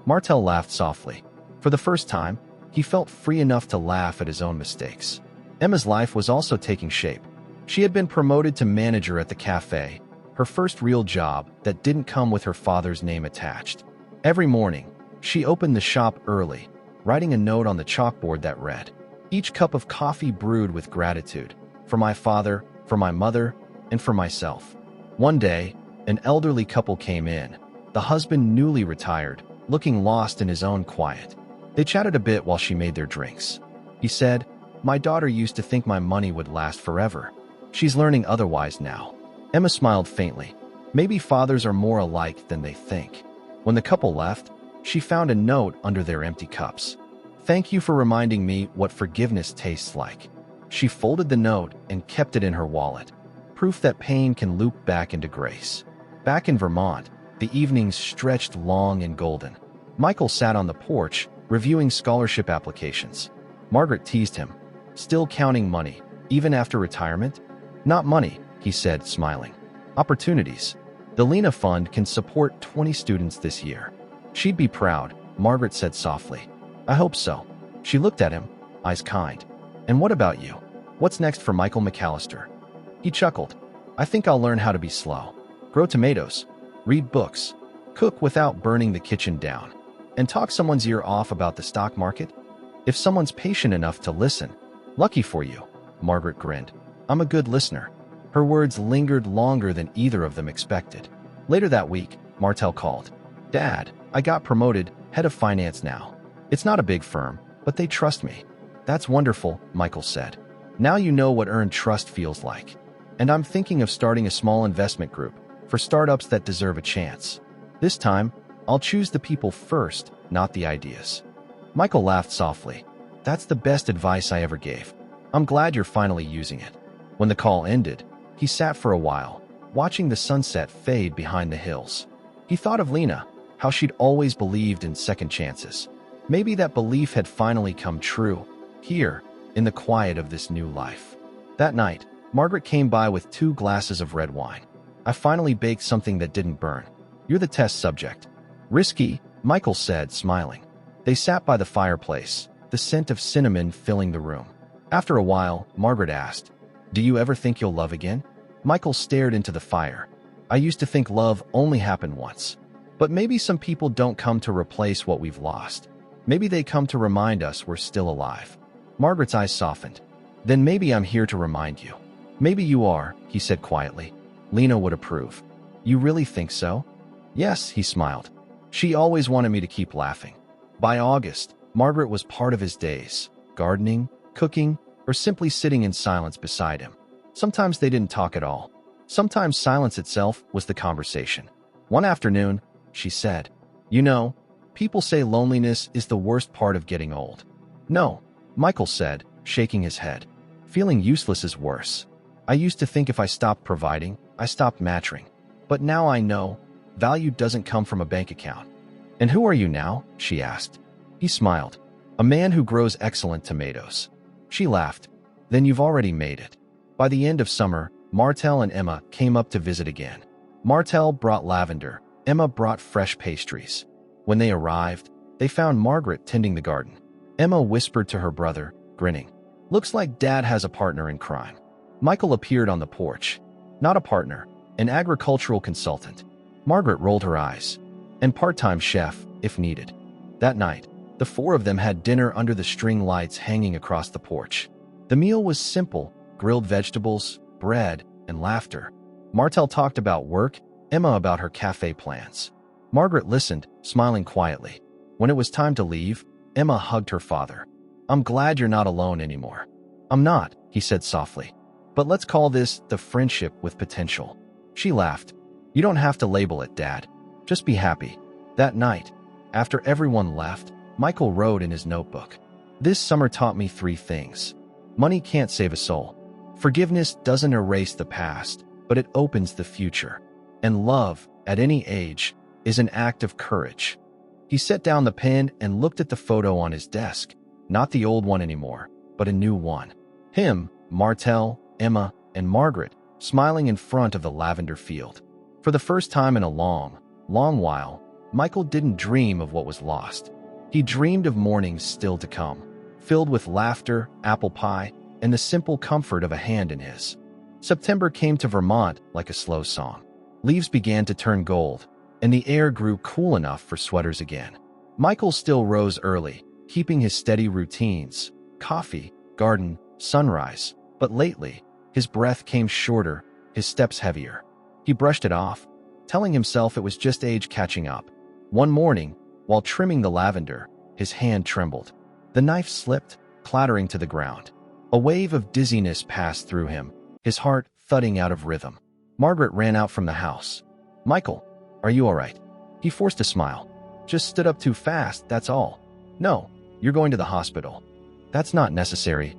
Martel laughed softly. For the first time, he felt free enough to laugh at his own mistakes. Emma's life was also taking shape. She had been promoted to manager at the cafe, her first real job that didn't come with her father's name attached. Every morning, she opened the shop early, writing a note on the chalkboard that read, "Each cup of coffee brewed with gratitude, for my father, for my mother, and for myself." One day, an elderly couple came in, the husband newly retired, looking lost in his own quiet. They chatted a bit while she made their drinks. He said, "My daughter used to think my money would last forever. She's learning otherwise now." Emma smiled faintly. Maybe fathers are more alike than they think. When the couple left, she found a note under their empty cups. "Thank you for reminding me what forgiveness tastes like." She folded the note and kept it in her wallet. Proof that pain can loop back into grace. Back in Vermont, the evenings stretched long and golden. Michael sat on the porch, reviewing scholarship applications. Margaret teased him. "Still counting money, even after retirement?" "Not money," he said, smiling. "Opportunities. The Lena Fund can support 20 students this year." "She'd be proud," Margaret said softly. "I hope so." She looked at him, eyes kind. "And what about you? What's next for Michael McAllister?" He chuckled. "I think I'll learn how to be slow. Grow tomatoes. Read books. Cook without burning the kitchen down. And talk someone's ear off about the stock market. If someone's patient enough to listen." "Lucky for you," Margaret grinned. "I'm a good listener." Her words lingered longer than either of them expected. Later that week, Martel called. "Dad, I got promoted, head of finance now. It's not a big firm, but they trust me." "That's wonderful," Michael said. "Now you know what earned trust feels like. And I'm thinking of starting a small investment group for startups that deserve a chance. This time, I'll choose the people first, not the ideas." Michael laughed softly. "That's the best advice I ever gave. I'm glad you're finally using it." When the call ended, he sat for a while, watching the sunset fade behind the hills. He thought of Lena, how she'd always believed in second chances. Maybe that belief had finally come true, here, in the quiet of this new life. That night, Margaret came by with 2 glasses of red wine. I finally baked something that didn't burn. You're the test subject. Risky, Michael said, smiling. They sat by the fireplace, the scent of cinnamon filling the room. After a while, Margaret asked, "Do you ever think you'll love again?" Michael stared into the fire. "I used to think love only happened once. But maybe some people don't come to replace what we've lost. Maybe they come to remind us we're still alive." Margaret's eyes softened. "Then maybe I'm here to remind you." "Maybe you are," he said quietly. Lena would approve. "You really think so?" "Yes," he smiled. She always wanted me to keep laughing. By August, Margaret was part of his days, gardening, cooking, or simply sitting in silence beside him. Sometimes they didn't talk at all. Sometimes silence itself was the conversation. One afternoon, she said, "You know, people say loneliness is the worst part of getting old." "No," Michael said, shaking his head. "Feeling useless is worse. I used to think if I stopped providing, I stopped mattering. But now I know, value doesn't come from a bank account." "And who are you now?" she asked. He smiled. "A man who grows excellent tomatoes." She laughed. "Then you've already made it." By the end of summer, Martel and Emma came up to visit again. Martel brought lavender, Emma brought fresh pastries. When they arrived, they found Margaret tending the garden. Emma whispered to her brother, grinning, "Looks like Dad has a partner in crime." Michael appeared on the porch. "Not a partner, an agricultural consultant." Margaret rolled her eyes. "And part-time chef, if needed." That night, the 4 of them had dinner under the string lights hanging across the porch. The meal was simple: grilled vegetables, bread, and laughter. Martel talked about work, Emma about her cafe plans. Margaret listened, smiling quietly. When it was time to leave, Emma hugged her father. "I'm glad you're not alone anymore." "I'm not," he said softly. "But let's call this the friendship with potential." She laughed. "You don't have to label it, Dad. Just be happy." That night, after everyone left, Michael wrote in his notebook, "This summer taught me 3 things. Money can't save a soul. Forgiveness doesn't erase the past, but it opens the future. And love, at any age, is an act of courage." He set down the pen and looked at the photo on his desk, not the old one anymore, but a new one. Him, Martel, Emma, and Margaret, smiling in front of the lavender field. For the first time in a long, long while, Michael didn't dream of what was lost. He dreamed of mornings still to come, filled with laughter, apple pie, and the simple comfort of a hand in his. September came to Vermont like a slow song. Leaves began to turn gold, and the air grew cool enough for sweaters again. Michael still rose early, keeping his steady routines: coffee, garden, sunrise. But lately, his breath came shorter, his steps heavier. He brushed it off, telling himself it was just age catching up. One morning, while trimming the lavender, his hand trembled. The knife slipped, clattering to the ground. A wave of dizziness passed through him, his heart thudding out of rhythm. Margaret ran out from the house. "Michael, are you all right?" He forced a smile. "Just stood up too fast, that's all." "No, you're going to the hospital." "That's not necessary,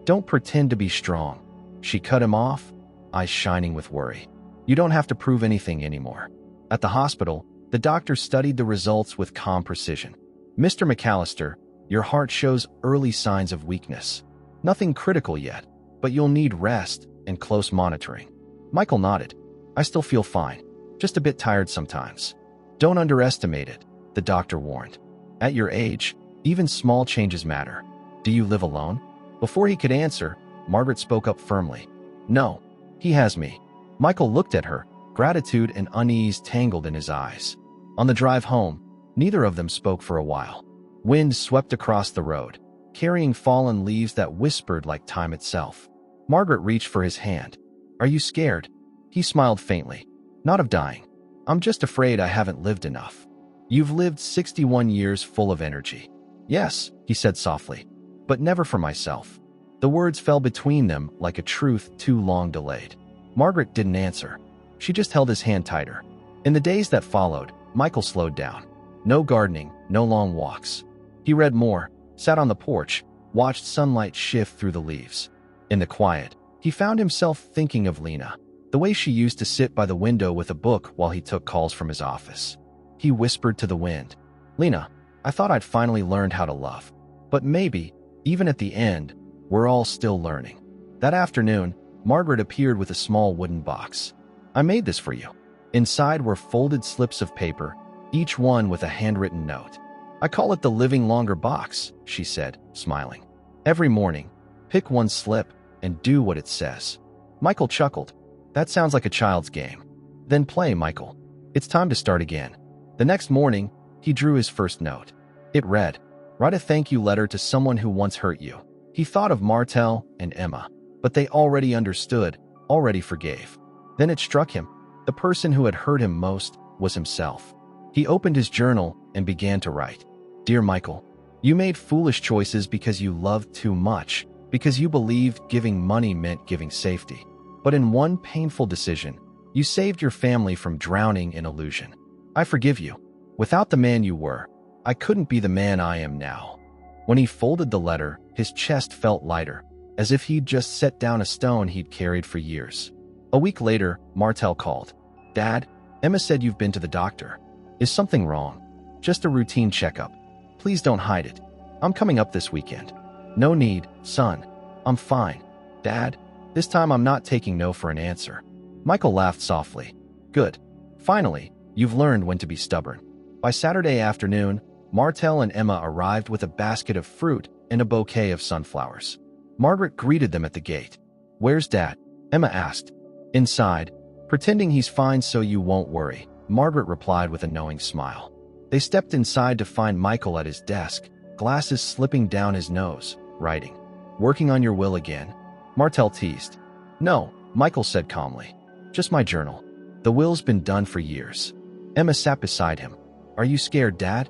Don't pretend to be strong." She cut him off, eyes shining with worry. "You don't have to prove anything anymore." At the hospital, the doctor studied the results with calm precision. "Mr. McAllister, your heart shows early signs of weakness. Nothing critical yet, but you'll need rest and close monitoring." Michael nodded. "I still feel fine, just a bit tired sometimes." "Don't underestimate it," the doctor warned. "At your age, even small changes matter." "Do you live alone?" Before he could answer, Margaret spoke up firmly. "No, he has me." Michael looked at her, gratitude and unease tangled in his eyes. On the drive home, neither of them spoke for a while. Wind swept across the road, carrying fallen leaves that whispered like time itself. Margaret reached for his hand. "Are you scared?" He smiled faintly. "Not of dying. I'm just afraid I haven't lived enough." "You've lived 61 years full of energy." "Yes," he said softly, "but never for myself." The words fell between them like a truth too long delayed. Margaret didn't answer. She just held his hand tighter. In the days that followed, Michael slowed down. No gardening, no long walks. He read more, sat on the porch, watched sunlight shift through the leaves. In the quiet, he found himself thinking of Lena. The way she used to sit by the window with a book while he took calls from his office. He whispered to the wind, "Lena, I thought I'd finally learned how to love. But maybe, even at the end, we're all still learning." That afternoon, Margaret appeared with a small wooden box. "I made this for you." Inside were folded slips of paper, each one with a handwritten note. "I call it the Living Longer box," she said, smiling. "Every morning, pick one slip and do what it says." Michael chuckled. "That sounds like a child's game." "Then play, Michael. It's time to start again." The next morning, he drew his first note. It read, "Write a thank you letter to someone who once hurt you." He thought of Martel and Emma, but they already understood, already forgave. Then it struck him. The person who had hurt him most was himself. He opened his journal and began to write. "Dear Michael, you made foolish choices because you loved too much, because you believed giving money meant giving safety. But in one painful decision, you saved your family from drowning in illusion. I forgive you. Without the man you were, I couldn't be the man I am now." When he folded the letter, his chest felt lighter, as if he'd just set down a stone he'd carried for years. A week later, Martel called. "Dad, Emma said you've been to the doctor. Is something wrong?" "Just a routine checkup. Please don't hide it. I'm coming up this weekend." "No need, son. I'm fine." "Dad, this time I'm not taking no for an answer." Michael laughed softly. "Good. Finally, you've learned when to be stubborn." By Saturday afternoon, Martel and Emma arrived with a basket of fruit and a bouquet of sunflowers. Margaret greeted them at the gate. "Where's Dad?" Emma asked. "Inside, pretending he's fine so you won't worry," Margaret replied with a knowing smile. They stepped inside to find Michael at his desk, glasses slipping down his nose, writing. "Working on your will again?" Martel teased. "No," Michael said calmly. "Just my journal. The will's been done for years." Emma sat beside him. "Are you scared, Dad?"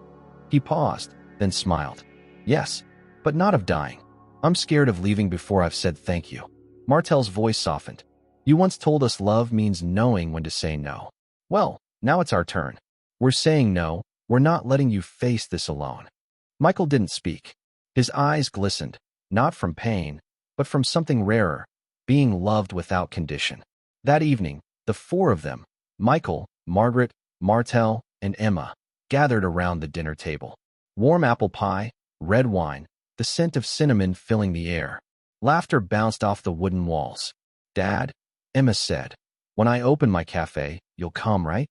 He paused, then smiled. "Yes, but not of dying. I'm scared of leaving before I've said thank you." Martel's voice softened. "You once told us love means knowing when to say no. Well, now it's our turn. We're saying no. We're not letting you face this alone." Michael didn't speak. His eyes glistened, not from pain, but from something rarer, being loved without condition. That evening, the four of them, Michael, Margaret, Martel, and Emma, gathered around the dinner table. Warm apple pie, red wine, the scent of cinnamon filling the air. Laughter bounced off the wooden walls. "Dad," Emma said, "when I open my cafe, you'll come, right?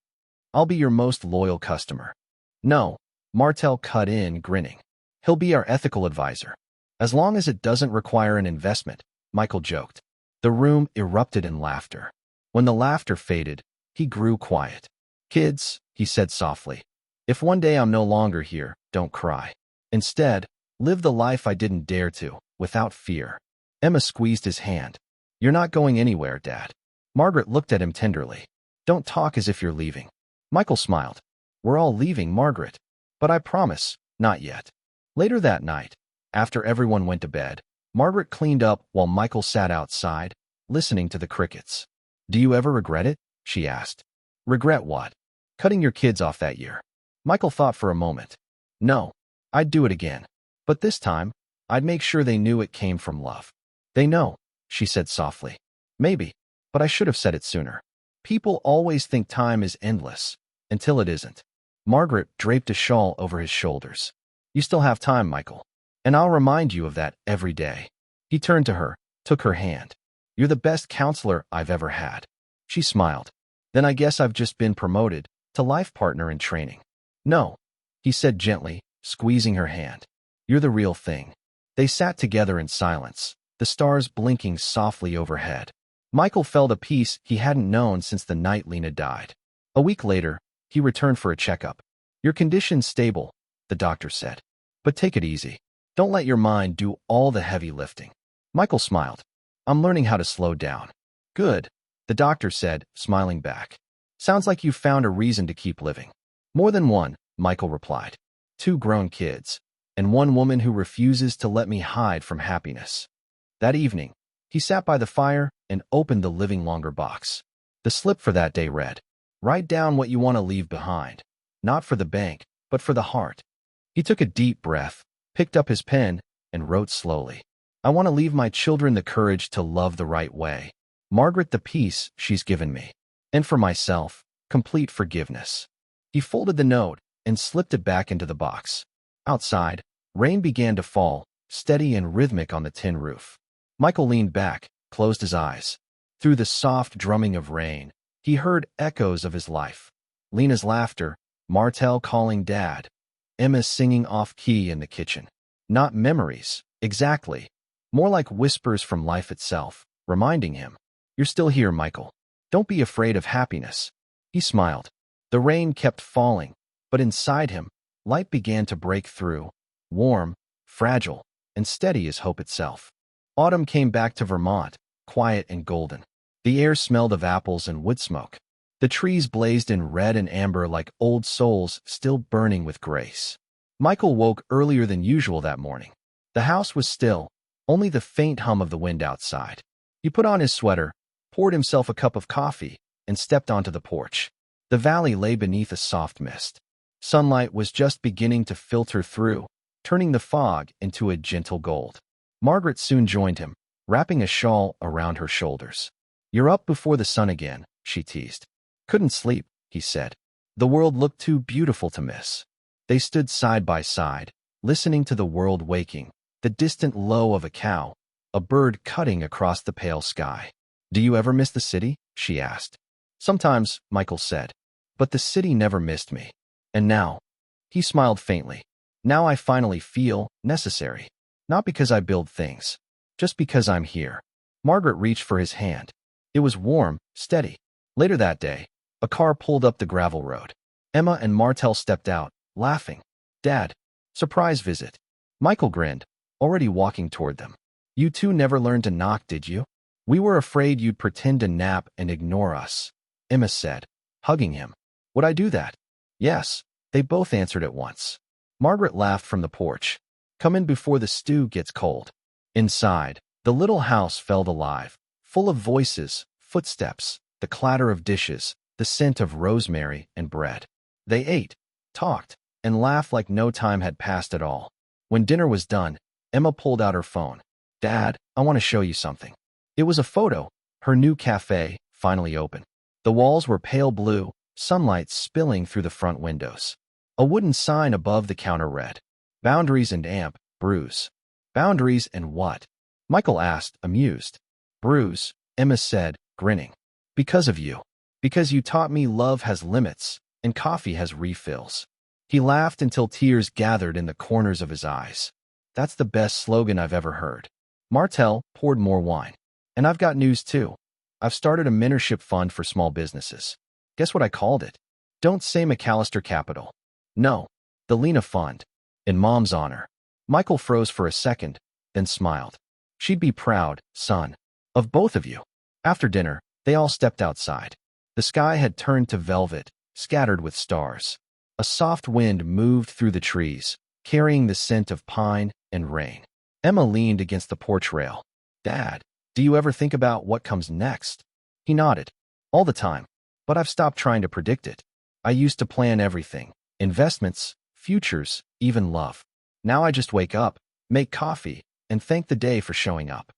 I'll be your most loyal customer." "No," Martel cut in, grinning. "He'll be our ethical advisor. As long as it doesn't require an investment," Michael joked. The room erupted in laughter. When the laughter faded, he grew quiet. "Kids," he said softly, "if one day I'm no longer here, don't cry. Instead, live the life I didn't dare to, without fear." Emma squeezed his hand. "You're not going anywhere, Dad." Margaret looked at him tenderly. "Don't talk as if you're leaving." Michael smiled. "We're all leaving, Margaret. But I promise, not yet." Later that night, after everyone went to bed, Margaret cleaned up while Michael sat outside, listening to the crickets. "Do you ever regret it?" she asked. "Regret what?" "Cutting your kids off that year." Michael thought for a moment. "No, I'd do it again. But this time, I'd make sure they knew it came from love." "They know," she said softly. "Maybe, but I should have said it sooner. People always think time is endless, until it isn't." Margaret draped a shawl over his shoulders. "You still have time, Michael. And I'll remind you of that every day." He turned to her, took her hand. "You're the best counselor I've ever had." She smiled. "Then I guess I've just been promoted to life partner in training." "No," he said gently, squeezing her hand. "You're the real thing." They sat together in silence, the stars blinking softly overhead. Michael felt a peace he hadn't known since the night Lena died. A week later, he returned for a checkup. "Your condition's stable," the doctor said. "But take it easy. Don't let your mind do all the heavy lifting." Michael smiled. "I'm learning how to slow down." "Good," the doctor said, smiling back. "Sounds like you've found a reason to keep living." "More than one," Michael replied. "2 grown kids, and one woman who refuses to let me hide from happiness." That evening, he sat by the fire and opened the Living Longer box. The slip for that day read, "Write down what you want to leave behind, not for the bank, but for the heart." He took a deep breath, picked up his pen, and wrote slowly, "I want to leave my children the courage to love the right way. Margaret, the peace she's given me. And for myself, complete forgiveness. He folded the note and slipped it back into the box. Outside, rain began to fall, steady and rhythmic on the tin roof. Michael leaned back, closed his eyes. Through the soft drumming of rain, he heard echoes of his life. Lena's laughter, Martel calling Dad, Emma singing off-key in the kitchen. Not memories, exactly. More like whispers from life itself, reminding him, "You're still here, Michael. Don't be afraid of happiness." He smiled. The rain kept falling, but inside him, light began to break through, warm, fragile, and steady as hope itself. Autumn came back to Vermont, quiet and golden. The air smelled of apples and wood smoke. The trees blazed in red and amber like old souls still burning with grace. Michael woke earlier than usual that morning. The house was still, only the faint hum of the wind outside. He put on his sweater, poured himself a cup of coffee, and stepped onto the porch. The valley lay beneath a soft mist. Sunlight was just beginning to filter through, turning the fog into a gentle gold. Margaret soon joined him, wrapping a shawl around her shoulders. "You're up before the sun again," she teased. "Couldn't sleep," he said. The world looked too beautiful to miss. They stood side by side, listening to the world waking, the distant low of a cow, a bird cutting across the pale sky. "Do you ever miss the city?" she asked. "Sometimes," Michael said, "but the city never missed me. And now," he smiled faintly, "now I finally feel necessary. Not because I build things, just because I'm here." Margaret reached for his hand. It was warm, steady. Later that day, a car pulled up the gravel road. Emma and Martel stepped out, laughing. "Dad, surprise visit." Michael grinned, already walking toward them. "You two never learned to knock, did you?" "We were afraid you'd pretend to nap and ignore us," Emma said, hugging him. "Would I do that?" "Yes," they both answered at once. Margaret laughed from the porch. "Come in before the stew gets cold." Inside, the little house felt alive, full of voices, footsteps, the clatter of dishes, the scent of rosemary and bread. They ate, talked, and laughed like no time had passed at all. When dinner was done, Emma pulled out her phone. "Dad, I want to show you something." It was a photo, her new cafe, finally open. The walls were pale blue, sunlight spilling through the front windows. A wooden sign above the counter read, "Boundaries and Amp, Bruise." "Boundaries and what?" Michael asked, amused. "Bruise," Emma said, grinning. "Because of you. Because you taught me love has limits, and coffee has refills." He laughed until tears gathered in the corners of his eyes. "That's the best slogan I've ever heard." Martel poured more wine. "And I've got news too. I've started a mentorship fund for small businesses. Guess what I called it? Don't say McAllister Capital. No, the Lena Fund. In Mom's honor." Michael froze for a second, then smiled. "She'd be proud, son. Of both of you." After dinner, they all stepped outside. The sky had turned to velvet, scattered with stars. A soft wind moved through the trees, carrying the scent of pine and rain. Emma leaned against the porch rail. "Dad, do you ever think about what comes next?" He nodded. "All the time. But I've stopped trying to predict it. I used to plan everything. Investments, futures, even love. Now I just wake up, make coffee, and thank the day for showing up."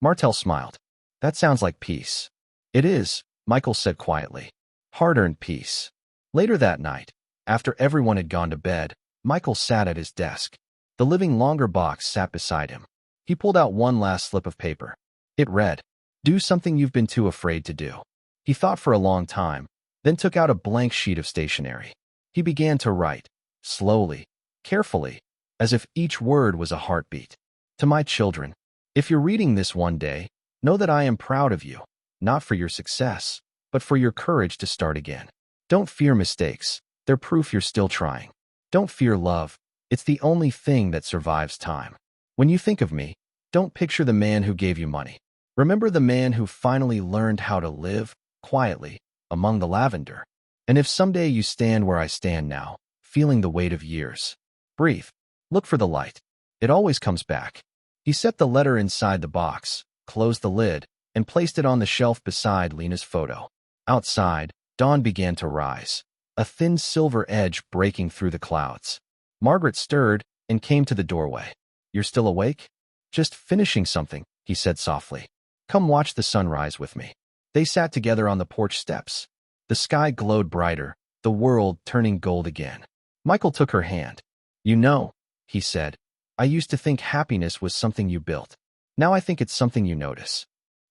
Martel smiled. "That sounds like peace." "It is," Michael said quietly. "Hard-earned peace." Later that night, after everyone had gone to bed, Michael sat at his desk. The living longer box sat beside him. He pulled out one last slip of paper. It read, "Do something you've been too afraid to do." He thought for a long time, then took out a blank sheet of stationery. He began to write, slowly, carefully, as if each word was a heartbeat. "To my children, if you're reading this one day, know that I am proud of you, not for your success, but for your courage to start again. Don't fear mistakes. They're proof you're still trying. Don't fear love. It's the only thing that survives time. When you think of me, don't picture the man who gave you money. Remember the man who finally learned how to live, quietly, among the lavender. And if someday you stand where I stand now, feeling the weight of years, breathe. Look for the light. It always comes back." He set the letter inside the box, closed the lid, and placed it on the shelf beside Lena's photo. Outside, dawn began to rise, a thin silver edge breaking through the clouds. Margaret stirred and came to the doorway. "You're still awake?" "Just finishing something," he said softly. Come watch the sunrise with me. They sat together on the porch steps. The sky glowed brighter, the world turning gold again. Michael took her hand. You know, he said, I used to think happiness was something you built. Now I think it's something you notice.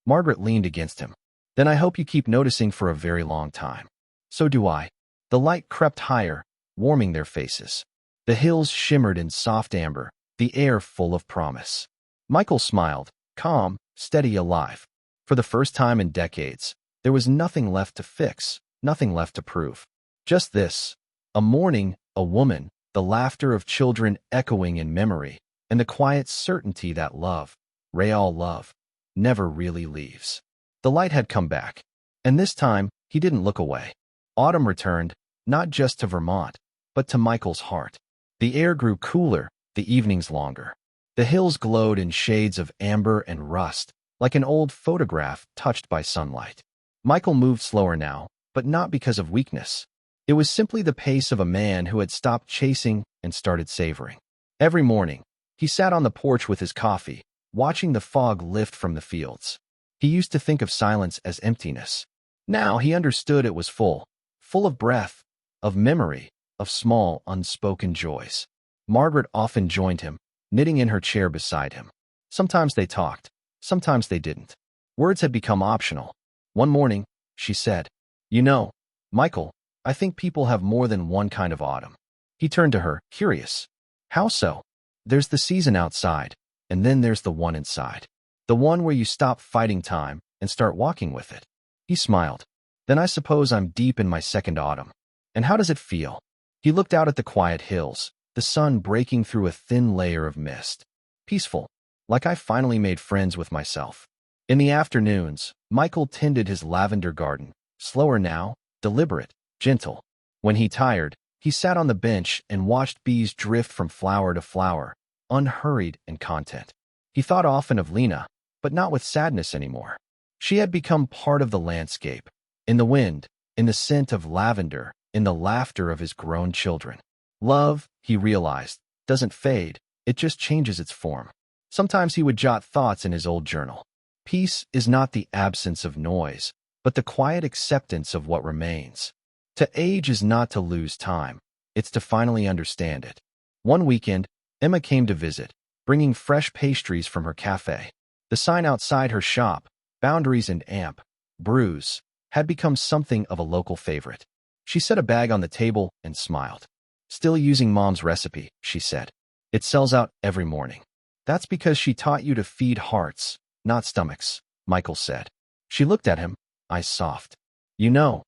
Margaret leaned against him. Then I hope you keep noticing for a very long time. So do I. The light crept higher, warming their faces. The hills shimmered in soft amber, the air full of promise. Michael smiled, calm, steady, alive. For the first time in decades, there was nothing left to fix, nothing left to prove. Just this. A morning, a woman, the laughter of children echoing in memory, and the quiet certainty that love, real love, never really leaves. The light had come back, and this time he didn't look away. Autumn returned, not just to Vermont, but to Michael's heart. The air grew cooler, the evenings longer. The hills glowed in shades of amber and rust, like an old photograph touched by sunlight. Michael moved slower now, but not because of weakness. It was simply the pace of a man who had stopped chasing and started savoring. Every morning, he sat on the porch with his coffee, watching the fog lift from the fields. He used to think of silence as emptiness. Now he understood it was full of breath, of memory, of small, unspoken joys. Margaret often joined him, knitting in her chair beside him. Sometimes they talked, sometimes they didn't. Words had become optional. One morning, she said, You know, Michael, I think people have more than one kind of autumn. He turned to her, curious. How so? There's the season outside, and then there's the one inside. The one where you stop fighting time and start walking with it. He smiled. Then I suppose I'm deep in my second autumn. And how does it feel? He looked out at the quiet hills, the sun breaking through a thin layer of mist. Peaceful, like I finally made friends with myself. In the afternoons, Michael tended his lavender garden, slower now, deliberate, gentle. When he tired, he sat on the bench and watched bees drift from flower to flower, unhurried and content. He thought often of Lena, but not with sadness anymore. She had become part of the landscape, in the wind, in the scent of lavender, in the laughter of his grown children. Love, he realized, doesn't fade, it just changes its form. Sometimes he would jot thoughts in his old journal. Peace is not the absence of noise, but the quiet acceptance of what remains. To age is not to lose time, it's to finally understand it. One weekend, Emma came to visit, bringing fresh pastries from her cafe. The sign outside her shop, Boundaries and Amp, Brews, had become something of a local favorite. She set a bag on the table and smiled. Still using Mom's recipe, she said. It sells out every morning. That's because she taught you to feed hearts, not stomachs, Michael said. She looked at him, eyes soft. You know,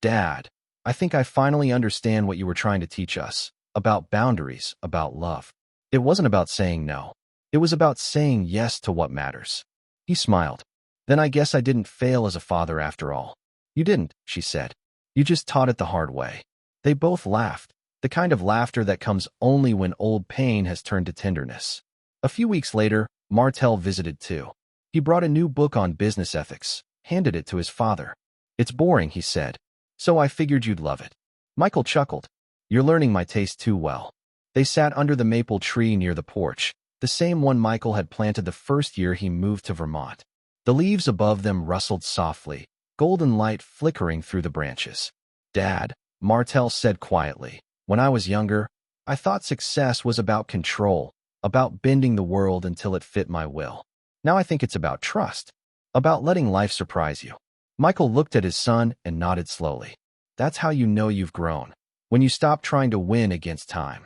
Dad, I think I finally understand what you were trying to teach us, about boundaries, about love. It wasn't about saying no. It was about saying yes to what matters. He smiled. Then I guess I didn't fail as a father after all. You didn't, she said. You just taught it the hard way. They both laughed, the kind of laughter that comes only when old pain has turned to tenderness. A few weeks later, Martel visited too. He brought a new book on business ethics, handed it to his father. It's boring, he said. So I figured you'd love it. Michael chuckled. You're learning my taste too well. They sat under the maple tree near the porch, the same one Michael had planted the first year he moved to Vermont. The leaves above them rustled softly, golden light flickering through the branches. Dad, Martel said quietly, when I was younger, I thought success was about control, about bending the world until it fit my will. Now I think it's about trust, about letting life surprise you. Michael looked at his son and nodded slowly. That's how you know you've grown, when you stop trying to win against time.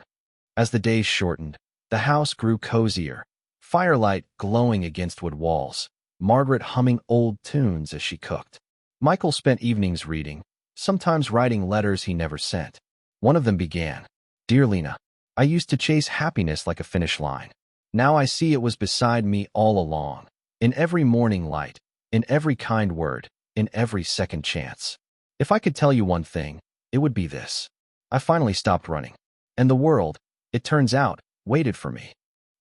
As the days shortened, the house grew cozier, firelight glowing against wood walls, Margaret humming old tunes as she cooked. Michael spent evenings reading, sometimes writing letters he never sent. One of them began, Dear Lena, I used to chase happiness like a finish line. Now I see it was beside me all along, in every morning light, in every kind word, in every second chance. If I could tell you one thing, it would be this. I finally stopped running. And the world, it turns out, waited for me.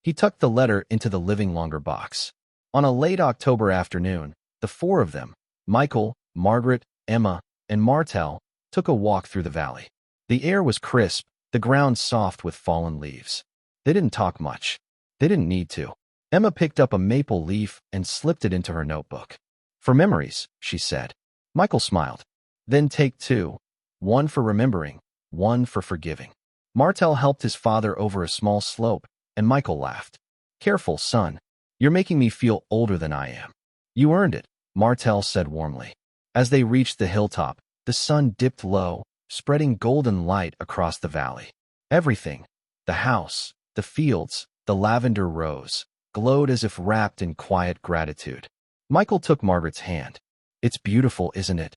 He tucked the letter into the living longer box. On a late October afternoon, the four of them, Michael, Margaret, Emma, and Martel, took a walk through the valley. The air was crisp, the ground soft with fallen leaves. They didn't talk much. They didn't need to. Emma picked up a maple leaf and slipped it into her notebook. For memories, she said. Michael smiled. Then take two. One for remembering, one for forgiving. Martel helped his father over a small slope, and Michael laughed. Careful, son. You're making me feel older than I am. You earned it, Martel said warmly. As they reached the hilltop, the sun dipped low, spreading golden light across the valley. Everything, the house, the fields, the lavender rose, glowed as if wrapped in quiet gratitude. Michael took Margaret's hand. It's beautiful, isn't it?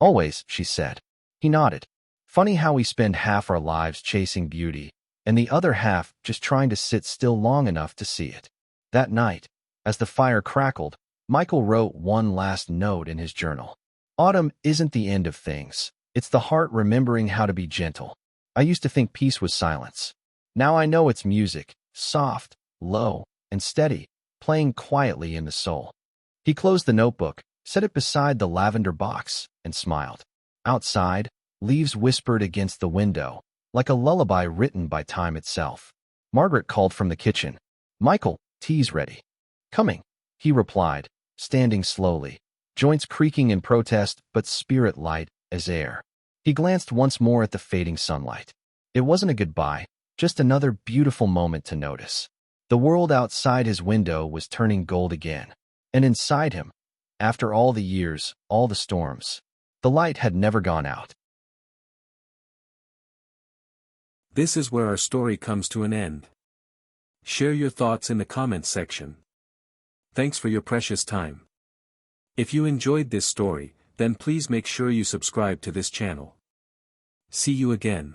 Always, she said. He nodded. Funny how we spend half our lives chasing beauty, and the other half just trying to sit still long enough to see it. That night, as the fire crackled, Michael wrote one last note in his journal. Autumn isn't the end of things. It's the heart remembering how to be gentle. I used to think peace was silence. Now I know it's music, soft, low, and steady, playing quietly in the soul. He closed the notebook, set it beside the lavender box, and smiled. Outside, leaves whispered against the window, like a lullaby written by time itself. Margaret called from the kitchen. Michael, tea's ready. Coming, he replied, standing slowly, joints creaking in protest but spirit light as air. He glanced once more at the fading sunlight. It wasn't a goodbye, just another beautiful moment to notice. The world outside his window was turning gold again, and inside him, after all the years, all the storms, the light had never gone out.
This is where our story comes to an end. Share your thoughts in the comments section. Thanks for your precious time. If you enjoyed this story, then please make sure you subscribe to this channel. See you again.